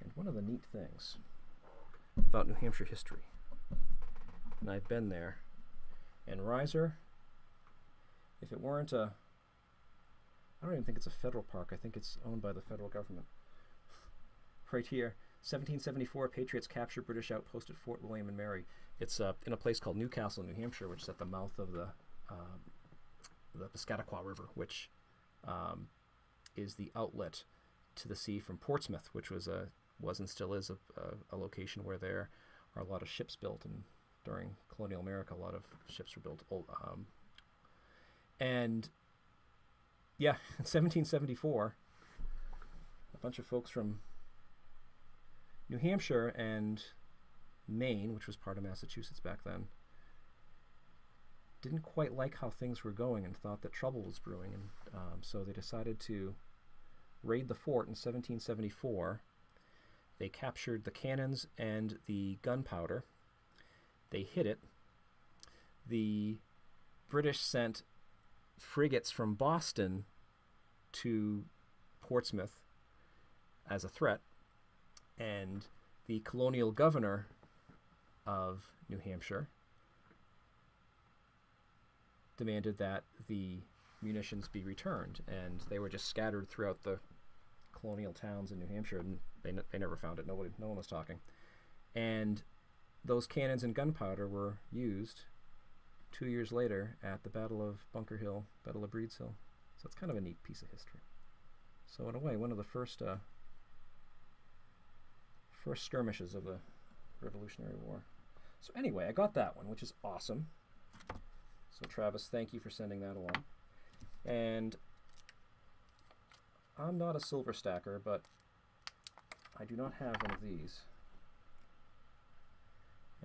And one of the neat things about New Hampshire history, and I've been there, and Riser, if it weren't a, I don't even think it's a federal park, I think it's owned by the federal government. Right here, 1774, Patriots capture British outpost at Fort William and Mary. It's in a place called Newcastle, New Hampshire, which is at the mouth of the Piscataqua River, which is the outlet to the sea from Portsmouth, which was and still is a location where there are a lot of ships built, and during colonial America, a lot of ships were built. And yeah, in 1774, a bunch of folks from New Hampshire and Maine, which was part of Massachusetts back then, didn't quite like how things were going and thought that trouble was brewing, and so they decided to raid the fort in 1774. They captured the cannons and the gunpowder. They hid it. The British sent frigates from Boston to Portsmouth as a threat, and the colonial governor of New Hampshire demanded that the munitions be returned, and they were just scattered throughout the colonial towns in New Hampshire, and they never found it. No one was talking. And those cannons and gunpowder were used 2 years later at the Battle of Bunker Hill, Battle of Breeds Hill. So it's kind of a neat piece of history. So in a way, one of the first skirmishes of the Revolutionary War. So anyway, I got that one, which is awesome. So Travis, thank you for sending that along. And I'm not a silver stacker, but I do not have one of these.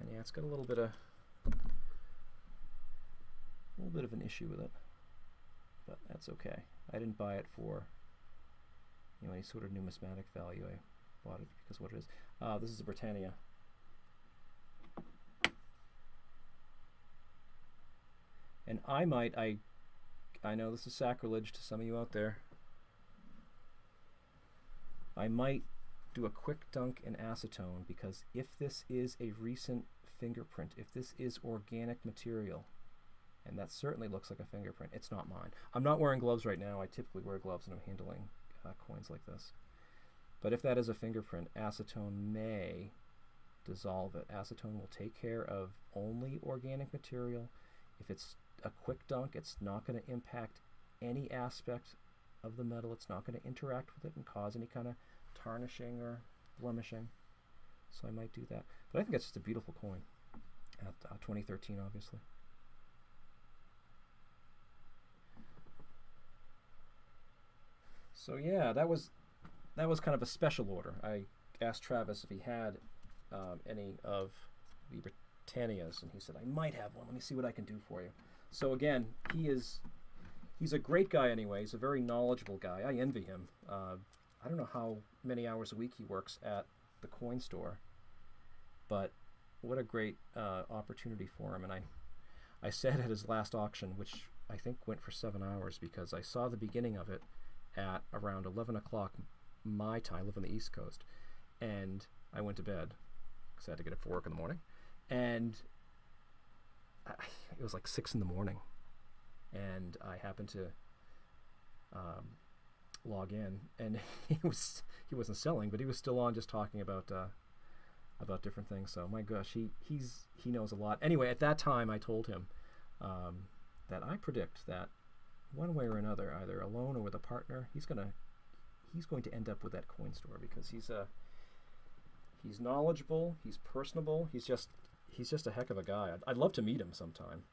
And yeah, it's got a little bit of an issue with it, but that's okay. I didn't buy it for any sort of numismatic value. I bought it because what it is. This is a Britannia. And I know this is sacrilege to some of you out there. I might do a quick dunk in acetone, because if this is a recent fingerprint, if this is organic material, and that certainly looks like a fingerprint, it's not mine. I'm not wearing gloves right now. I typically wear gloves when I'm handling coins like this. But if that is a fingerprint, acetone may dissolve it. Acetone will take care of only organic material. If it's a quick dunk, it's not going to impact any aspect of the metal. It's not going to interact with it and cause any kind of tarnishing or blemishing. So I might do that. But I think it's just a beautiful coin at 2013, obviously. So yeah, that was kind of a special order. I asked Travis if he had any of the Britannias, and he said, I might have one. Let me see what I can do for you. So again, he's a great guy anyway. He's a very knowledgeable guy. I envy him. I don't know how many hours a week he works at the coin store, but what a great opportunity for him. And I said at his last auction, which I think went for 7 hours, because I saw the beginning of it at around 11 o'clock my time. I live on the East Coast, and I went to bed because I had to get up for work in the morning, and it was like 6 in the morning, and I happened to log in, and he wasn't selling, but he was still on, just talking about different things. So my gosh, he knows a lot. Anyway, at that time I told him that I predict that one way or another, either alone or with a partner, he's going to end up with that coin store, because he's knowledgeable, he's personable, he's just a heck of a guy. I'd love to meet him sometime.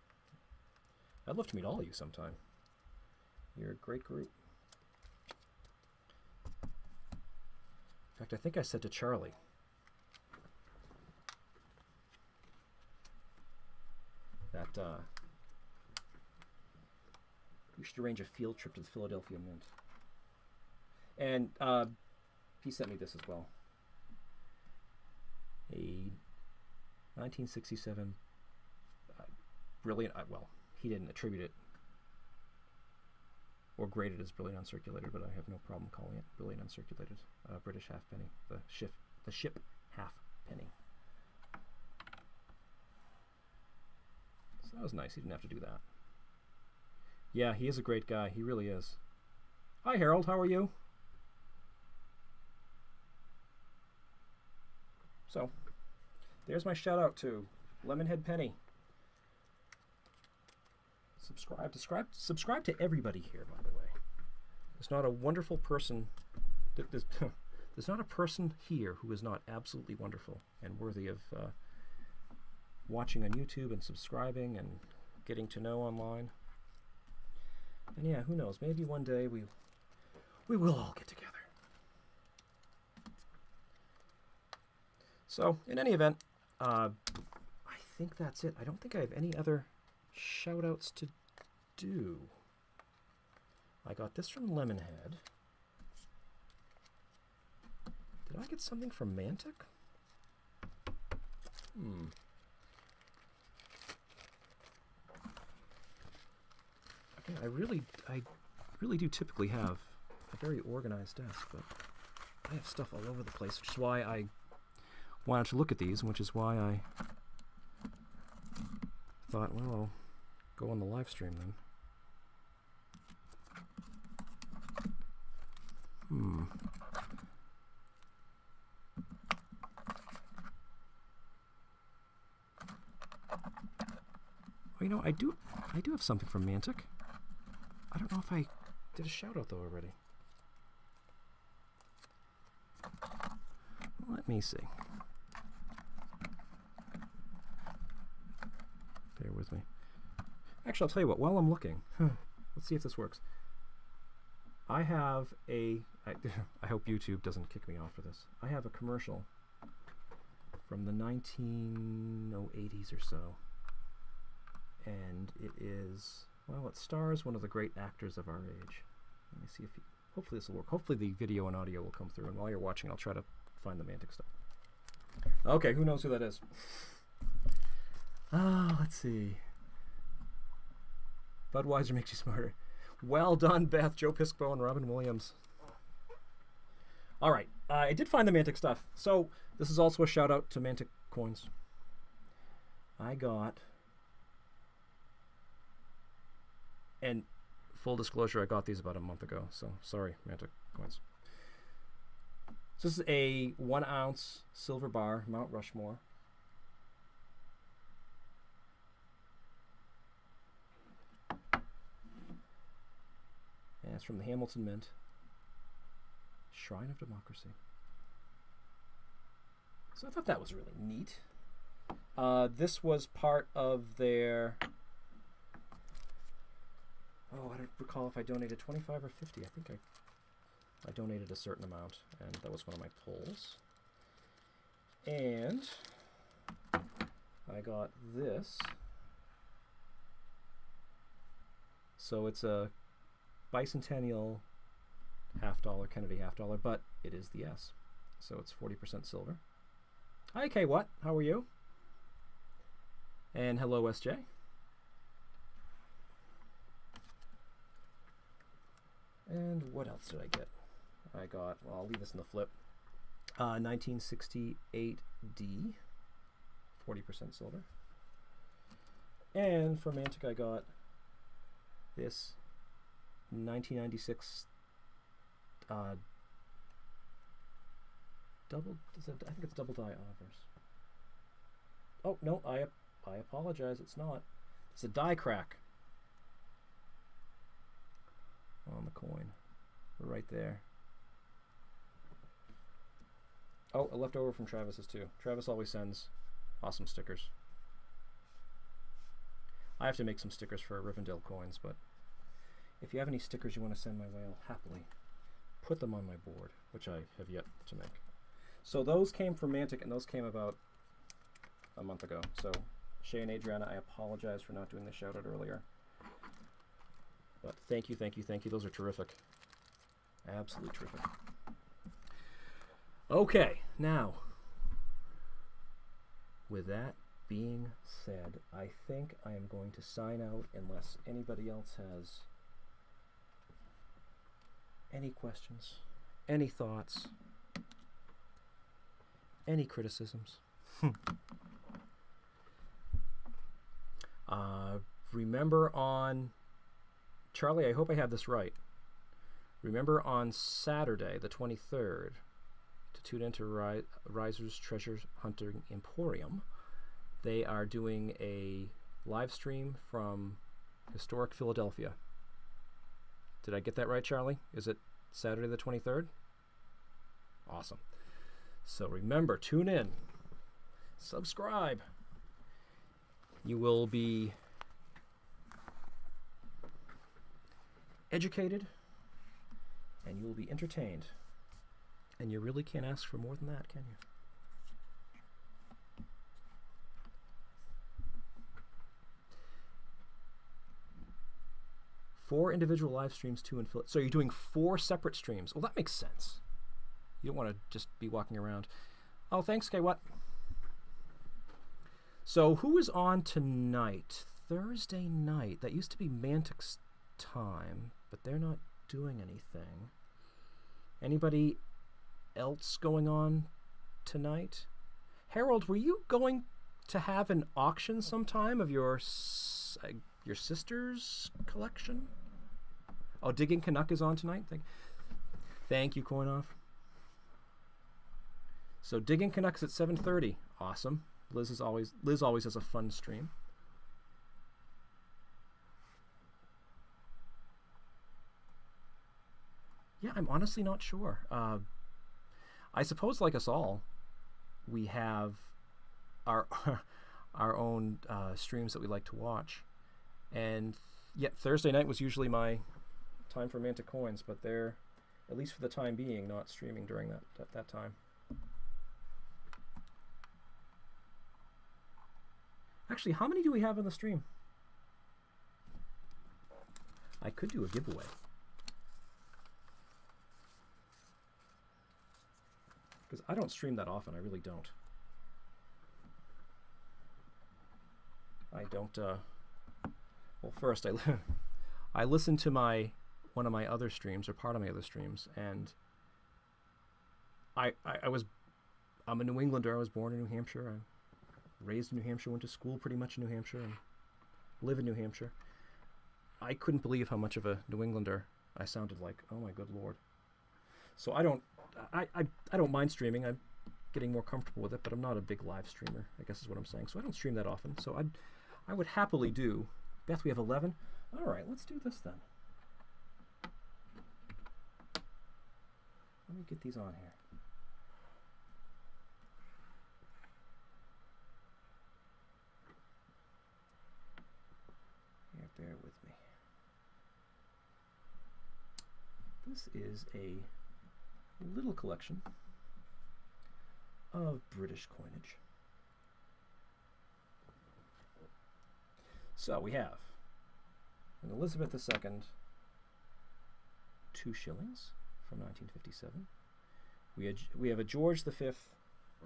I'd love to meet all of you sometime. You're a great group. In fact, I think I said to Charlie that we should arrange a field trip to the Philadelphia Mint. And he sent me this as well. A 1967 brilliant, well, he didn't attribute it or grade it as brilliant uncirculated, but I have no problem calling it brilliant uncirculated. British halfpenny, the ship halfpenny. So that was nice. He didn't have to do that. Yeah, he is a great guy. He really is. Hi, Harold. How are you? So, there's my shout out to Lemonhead Penny. Subscribe to everybody here, by the way. There's not a wonderful person. There's not a person here who is not absolutely wonderful and worthy of watching on YouTube and subscribing and getting to know online. And yeah, who knows? Maybe one day we will all get together. So, in any event, I think that's it. I don't think I have any other shout-outs to do. I got this from Lemonhead. Did I get something from Mantic? Again, I really do typically have a very organized desk, but I have stuff all over the place, which is why I wanted to look at these, which is why I thought, well, I'll go on the live stream then. Well, you know, I do have something from Mantic. I don't know if I did a shout out though already. Let me see. Bear with me. Actually, I'll tell you what, while I'm looking, let's see if this works. I have I hope YouTube doesn't kick me off for this. I have a commercial from the 1980s or so. And it is, well, it stars one of the great actors of our age. Let me see if hopefully this will work. Hopefully the video and audio will come through. And while you're watching, I'll try to find the Mantic stuff. Okay, who knows who that is? Let's see. Budweiser makes you smarter. Well done, Beth, Joe Piscopo, and Robin Williams. All right, I did find the Mantic stuff. So this is also a shout out to Mantic coins. I got, and full disclosure, I got these about a month ago. So sorry, Mantic coins. So this is a 1 ounce silver bar, Mount Rushmore. And it's from the Hamilton Mint. Shrine of Democracy. So I thought that was really neat. This was part of their... Oh, I don't recall if I donated 25 or 50. I think I donated a certain amount, and that was one of my polls. And I got this. So it's a bicentennial $50 Kennedy $50, but it is the S. So it's 40% silver. Hi, K. What? How are you? And hello, SJ. And what else did I get? I got, well, I'll leave this in the flip. 1968D, 40% silver. And from Mantic, I got this 1996 double. I think it's double die offers. Oh no, I apologize. It's not. It's a die crack on the coin, right there. Oh, a leftover from Travis's too. Travis always sends awesome stickers. I have to make some stickers for Rivendell coins, but if you have any stickers you want to send my way, I'll happily put them on my board, which I have yet to make. So those came from Mantic, and those came about a month ago. So Shay and Adriana, I apologize for not doing the shout out earlier. But thank you, thank you, thank you. Those are terrific. Absolutely terrific. Okay, now, with that being said, I think I am going to sign out unless anybody else has any questions, any thoughts, any criticisms. Remember on, Charlie, I hope I have this right. Remember on Saturday, the 23rd, to tune into Riser's Treasure Hunting Emporium. They are doing a live stream from historic Philadelphia. Did I get that right, Charlie? Is it Saturday the 23rd? Awesome. So remember, tune in, subscribe. You will be educated and you will be entertained. And you really can't ask for more than that, can you? 4 individual live streams, 2 in Philly. So you're doing 4 separate streams. Well, that makes sense. You don't want to just be walking around. Oh, thanks, Kay. What? So who is on tonight? Thursday night. That used to be Mantic's time, but they're not doing anything. Anybody else going on tonight? Harold, were you going to have an auction sometime of your sister's collection? Oh, Digging Canuck is on tonight. Thank you, Coinoff. So Digging Canucks at 7:30. Awesome. Liz always has a fun stream. Yeah, I'm honestly not sure. I suppose, like us all, we have our our own streams that we like to watch, and yet Thursday night was usually my time for Mantic Coins, but they're, at least for the time being, not streaming during that time. Actually, how many do we have on the stream? I could do a giveaway. Because I don't stream that often. I really don't. I don't, well, first, I listen to one of my other streams, or part of my other streams, and I'm a New Englander. I was born in New Hampshire. I'm raised in New Hampshire, went to school pretty much in New Hampshire, and live in New Hampshire. I couldn't believe how much of a New Englander I sounded like. Oh my good Lord. So I don't mind streaming. I'm getting more comfortable with it, but I'm not a big live streamer, I guess is what I'm saying. So I don't stream that often. So I would happily do. Beth, we have 11. All right, let's do this then. Let me get these on here. Yeah, bear with me. This is a little collection of British coinage. So we have an Elizabeth II 2 shillings from 1957. We have a George V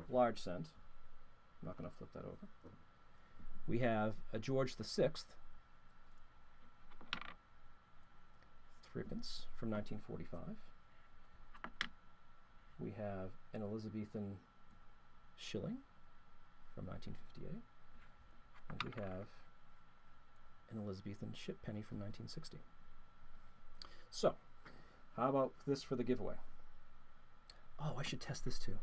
large cent. I'm not going to flip that over. We have a George VI 3pence from 1945. We have an Elizabethan shilling from 1958. And we have an Elizabethan ship penny from 1960. So, how about this for the giveaway? Oh, I should test this too.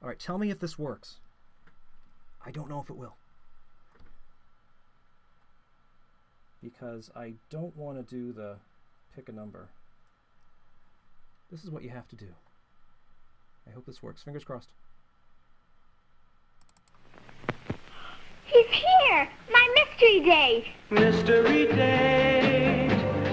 All right, tell me if this works. I don't know if it will. Because I don't want to do the pick a number. This is what you have to do. I hope this works. Fingers crossed. He's here! My mystery date! Mystery date.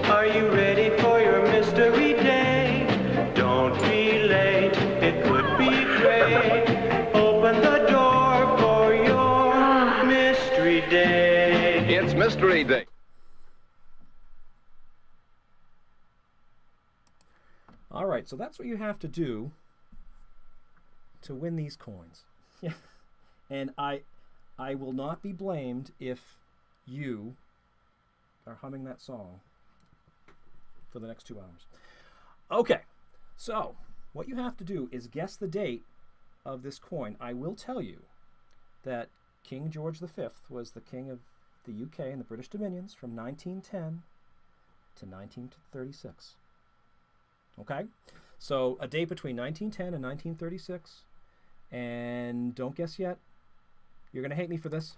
Are you ready for your mystery date? Don't be late. It could be great. Open the door for your mystery date. It's Mystery Day. All right, so that's what you have to do to win these coins. Yeah. And I will not be blamed if you are humming that song for the next 2 hours. Okay, so what you have to do is guess the date of this coin. I will tell you that King George V was the king of the UK and the British Dominions from 1910 to 1936. Okay? So a date between 1910 and 1936. And don't guess yet. You're going to hate me for this.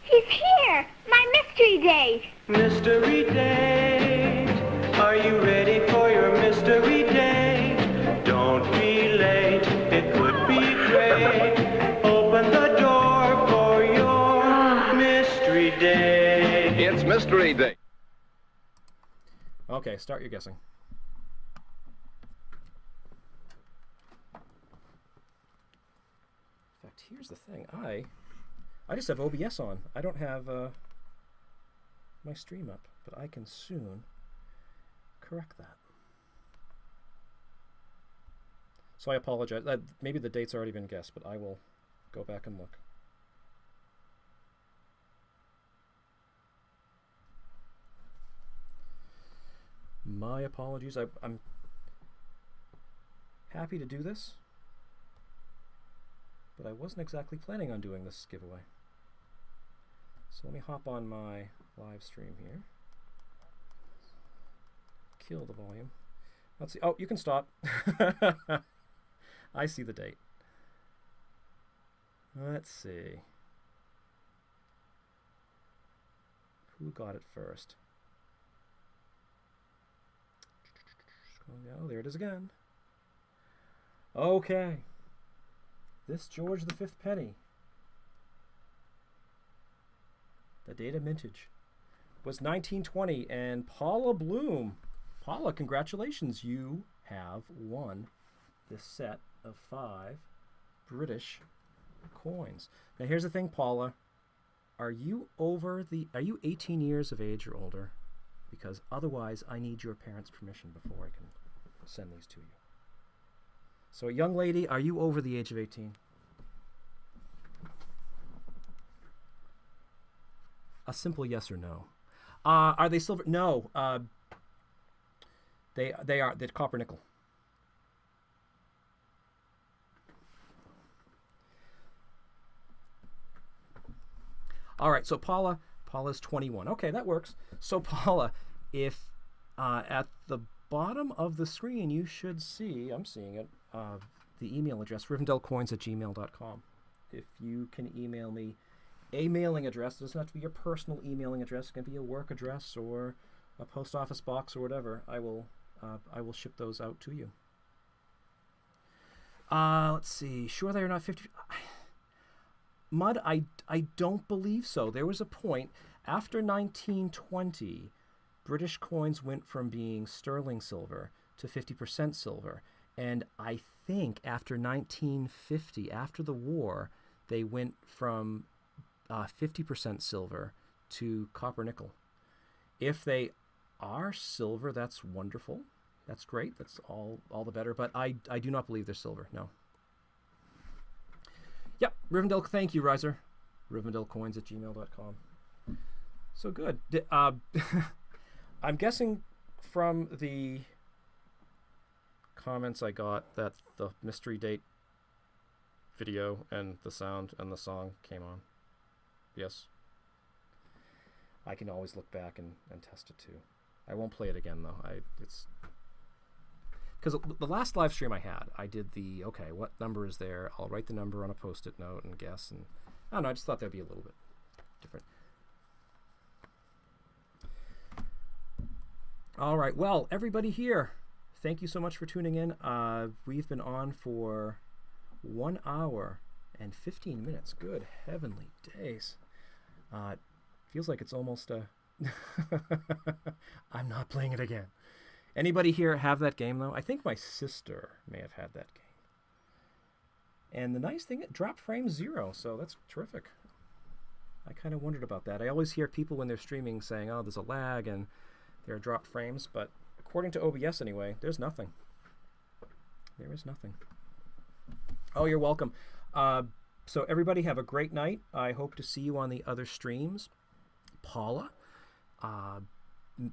He's here! My mystery date! Mystery date. Are you ready for your mystery date? Don't be late. It could be great. Open the door for your mystery date. It's Mystery Day. Okay, start your guessing. In fact, here's the thing. I just have OBS on. I don't have my stream up. but I can soon correct that. So I apologize. Maybe the date's already been guessed, but I will go back and look. My apologies. I'm happy to do this, but I wasn't exactly planning on doing this giveaway. So let me hop on my live stream here. Kill the volume. Let's see. Oh, you can stop. I see the date. Let's see. Who got it first? Oh, there it is again. Okay. This George V penny. The date of mintage was 1920, and Paula Bloom. Paula, congratulations. You have won this set of 5 British coins. Now here's the thing, Paula. Are you 18 years of age or older? Because otherwise I need your parents' permission before I can send these to you. So young lady, are you over the age of 18? A simple yes or no. Are they silver? No. They are. They're copper nickel. All right. So Paula's 21. Okay, that works. So Paula, if at the bottom of the screen you should see, I'm seeing it, the email address, rivendellcoins@gmail.com. If you can email me a mailing address, it doesn't have to be your personal emailing address. It can be a work address or a post office box or whatever. I will ship those out to you. Let's see. Sure, they are not 50. Mud, I don't believe so. There was a point after 1920, British coins went from being sterling silver to 50% silver. And I think after 1950, after the war, they went from 50% silver to copper nickel. If they are silver, that's wonderful. That's great. That's all the better. But I do not believe they're silver. No. Yep. Rivendell, thank you, Riser. Rivendellcoins@gmail.com. So good. I'm guessing from the comments I got that the mystery date video and the sound and the song came on. Yes. I can always look back and test it too. I won't play it again though. It's because the last live stream I had, I did the okay, what number is there? I'll write the number on a post-it note and guess, and I don't know. I just thought that'd be a little bit different. All right, well, everybody here, thank you so much for tuning in. We've been on for 1 hour and 15 minutes. Good heavenly days. It feels like it's almost I'm not playing it again. Anybody here have that game, though? I think my sister may have had that game. And the nice thing, it dropped frame 0, so that's terrific. I kind of wondered about that. I always hear people when they're streaming saying, oh, there's a lag and there are dropped frames, but according to OBS anyway, there's nothing. There is nothing. Oh, you're welcome. So everybody have a great night. I hope to see you on the other streams. Paula,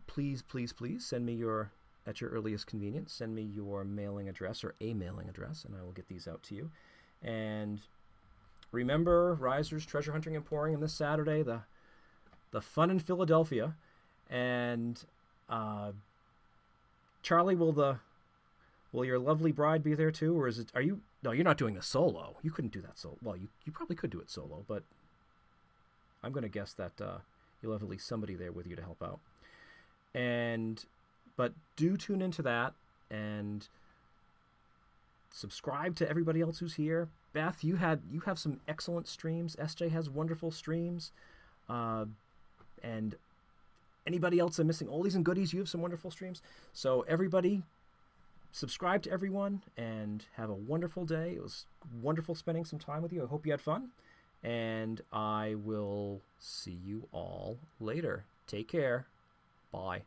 please send me at your earliest convenience, send me your mailing address or a mailing address, and I will get these out to you. And remember, Riser's Treasure Hunting Emporium this Saturday, the fun in Philadelphia. And Charlie, will your lovely bride be there too, or no, you're not doing this solo. You couldn't do that solo. Well, you probably could do it solo, but I'm going to guess that you'll have at least somebody there with you to help out. But do tune into that and subscribe to everybody else who's here. Beth, you have some excellent streams. SJ has wonderful streams. And anybody else I'm missing, oldies and goodies, you have some wonderful streams. So everybody, subscribe to everyone and have a wonderful day. It was wonderful spending some time with you. I hope you had fun. And I will see you all later. Take care. Bye.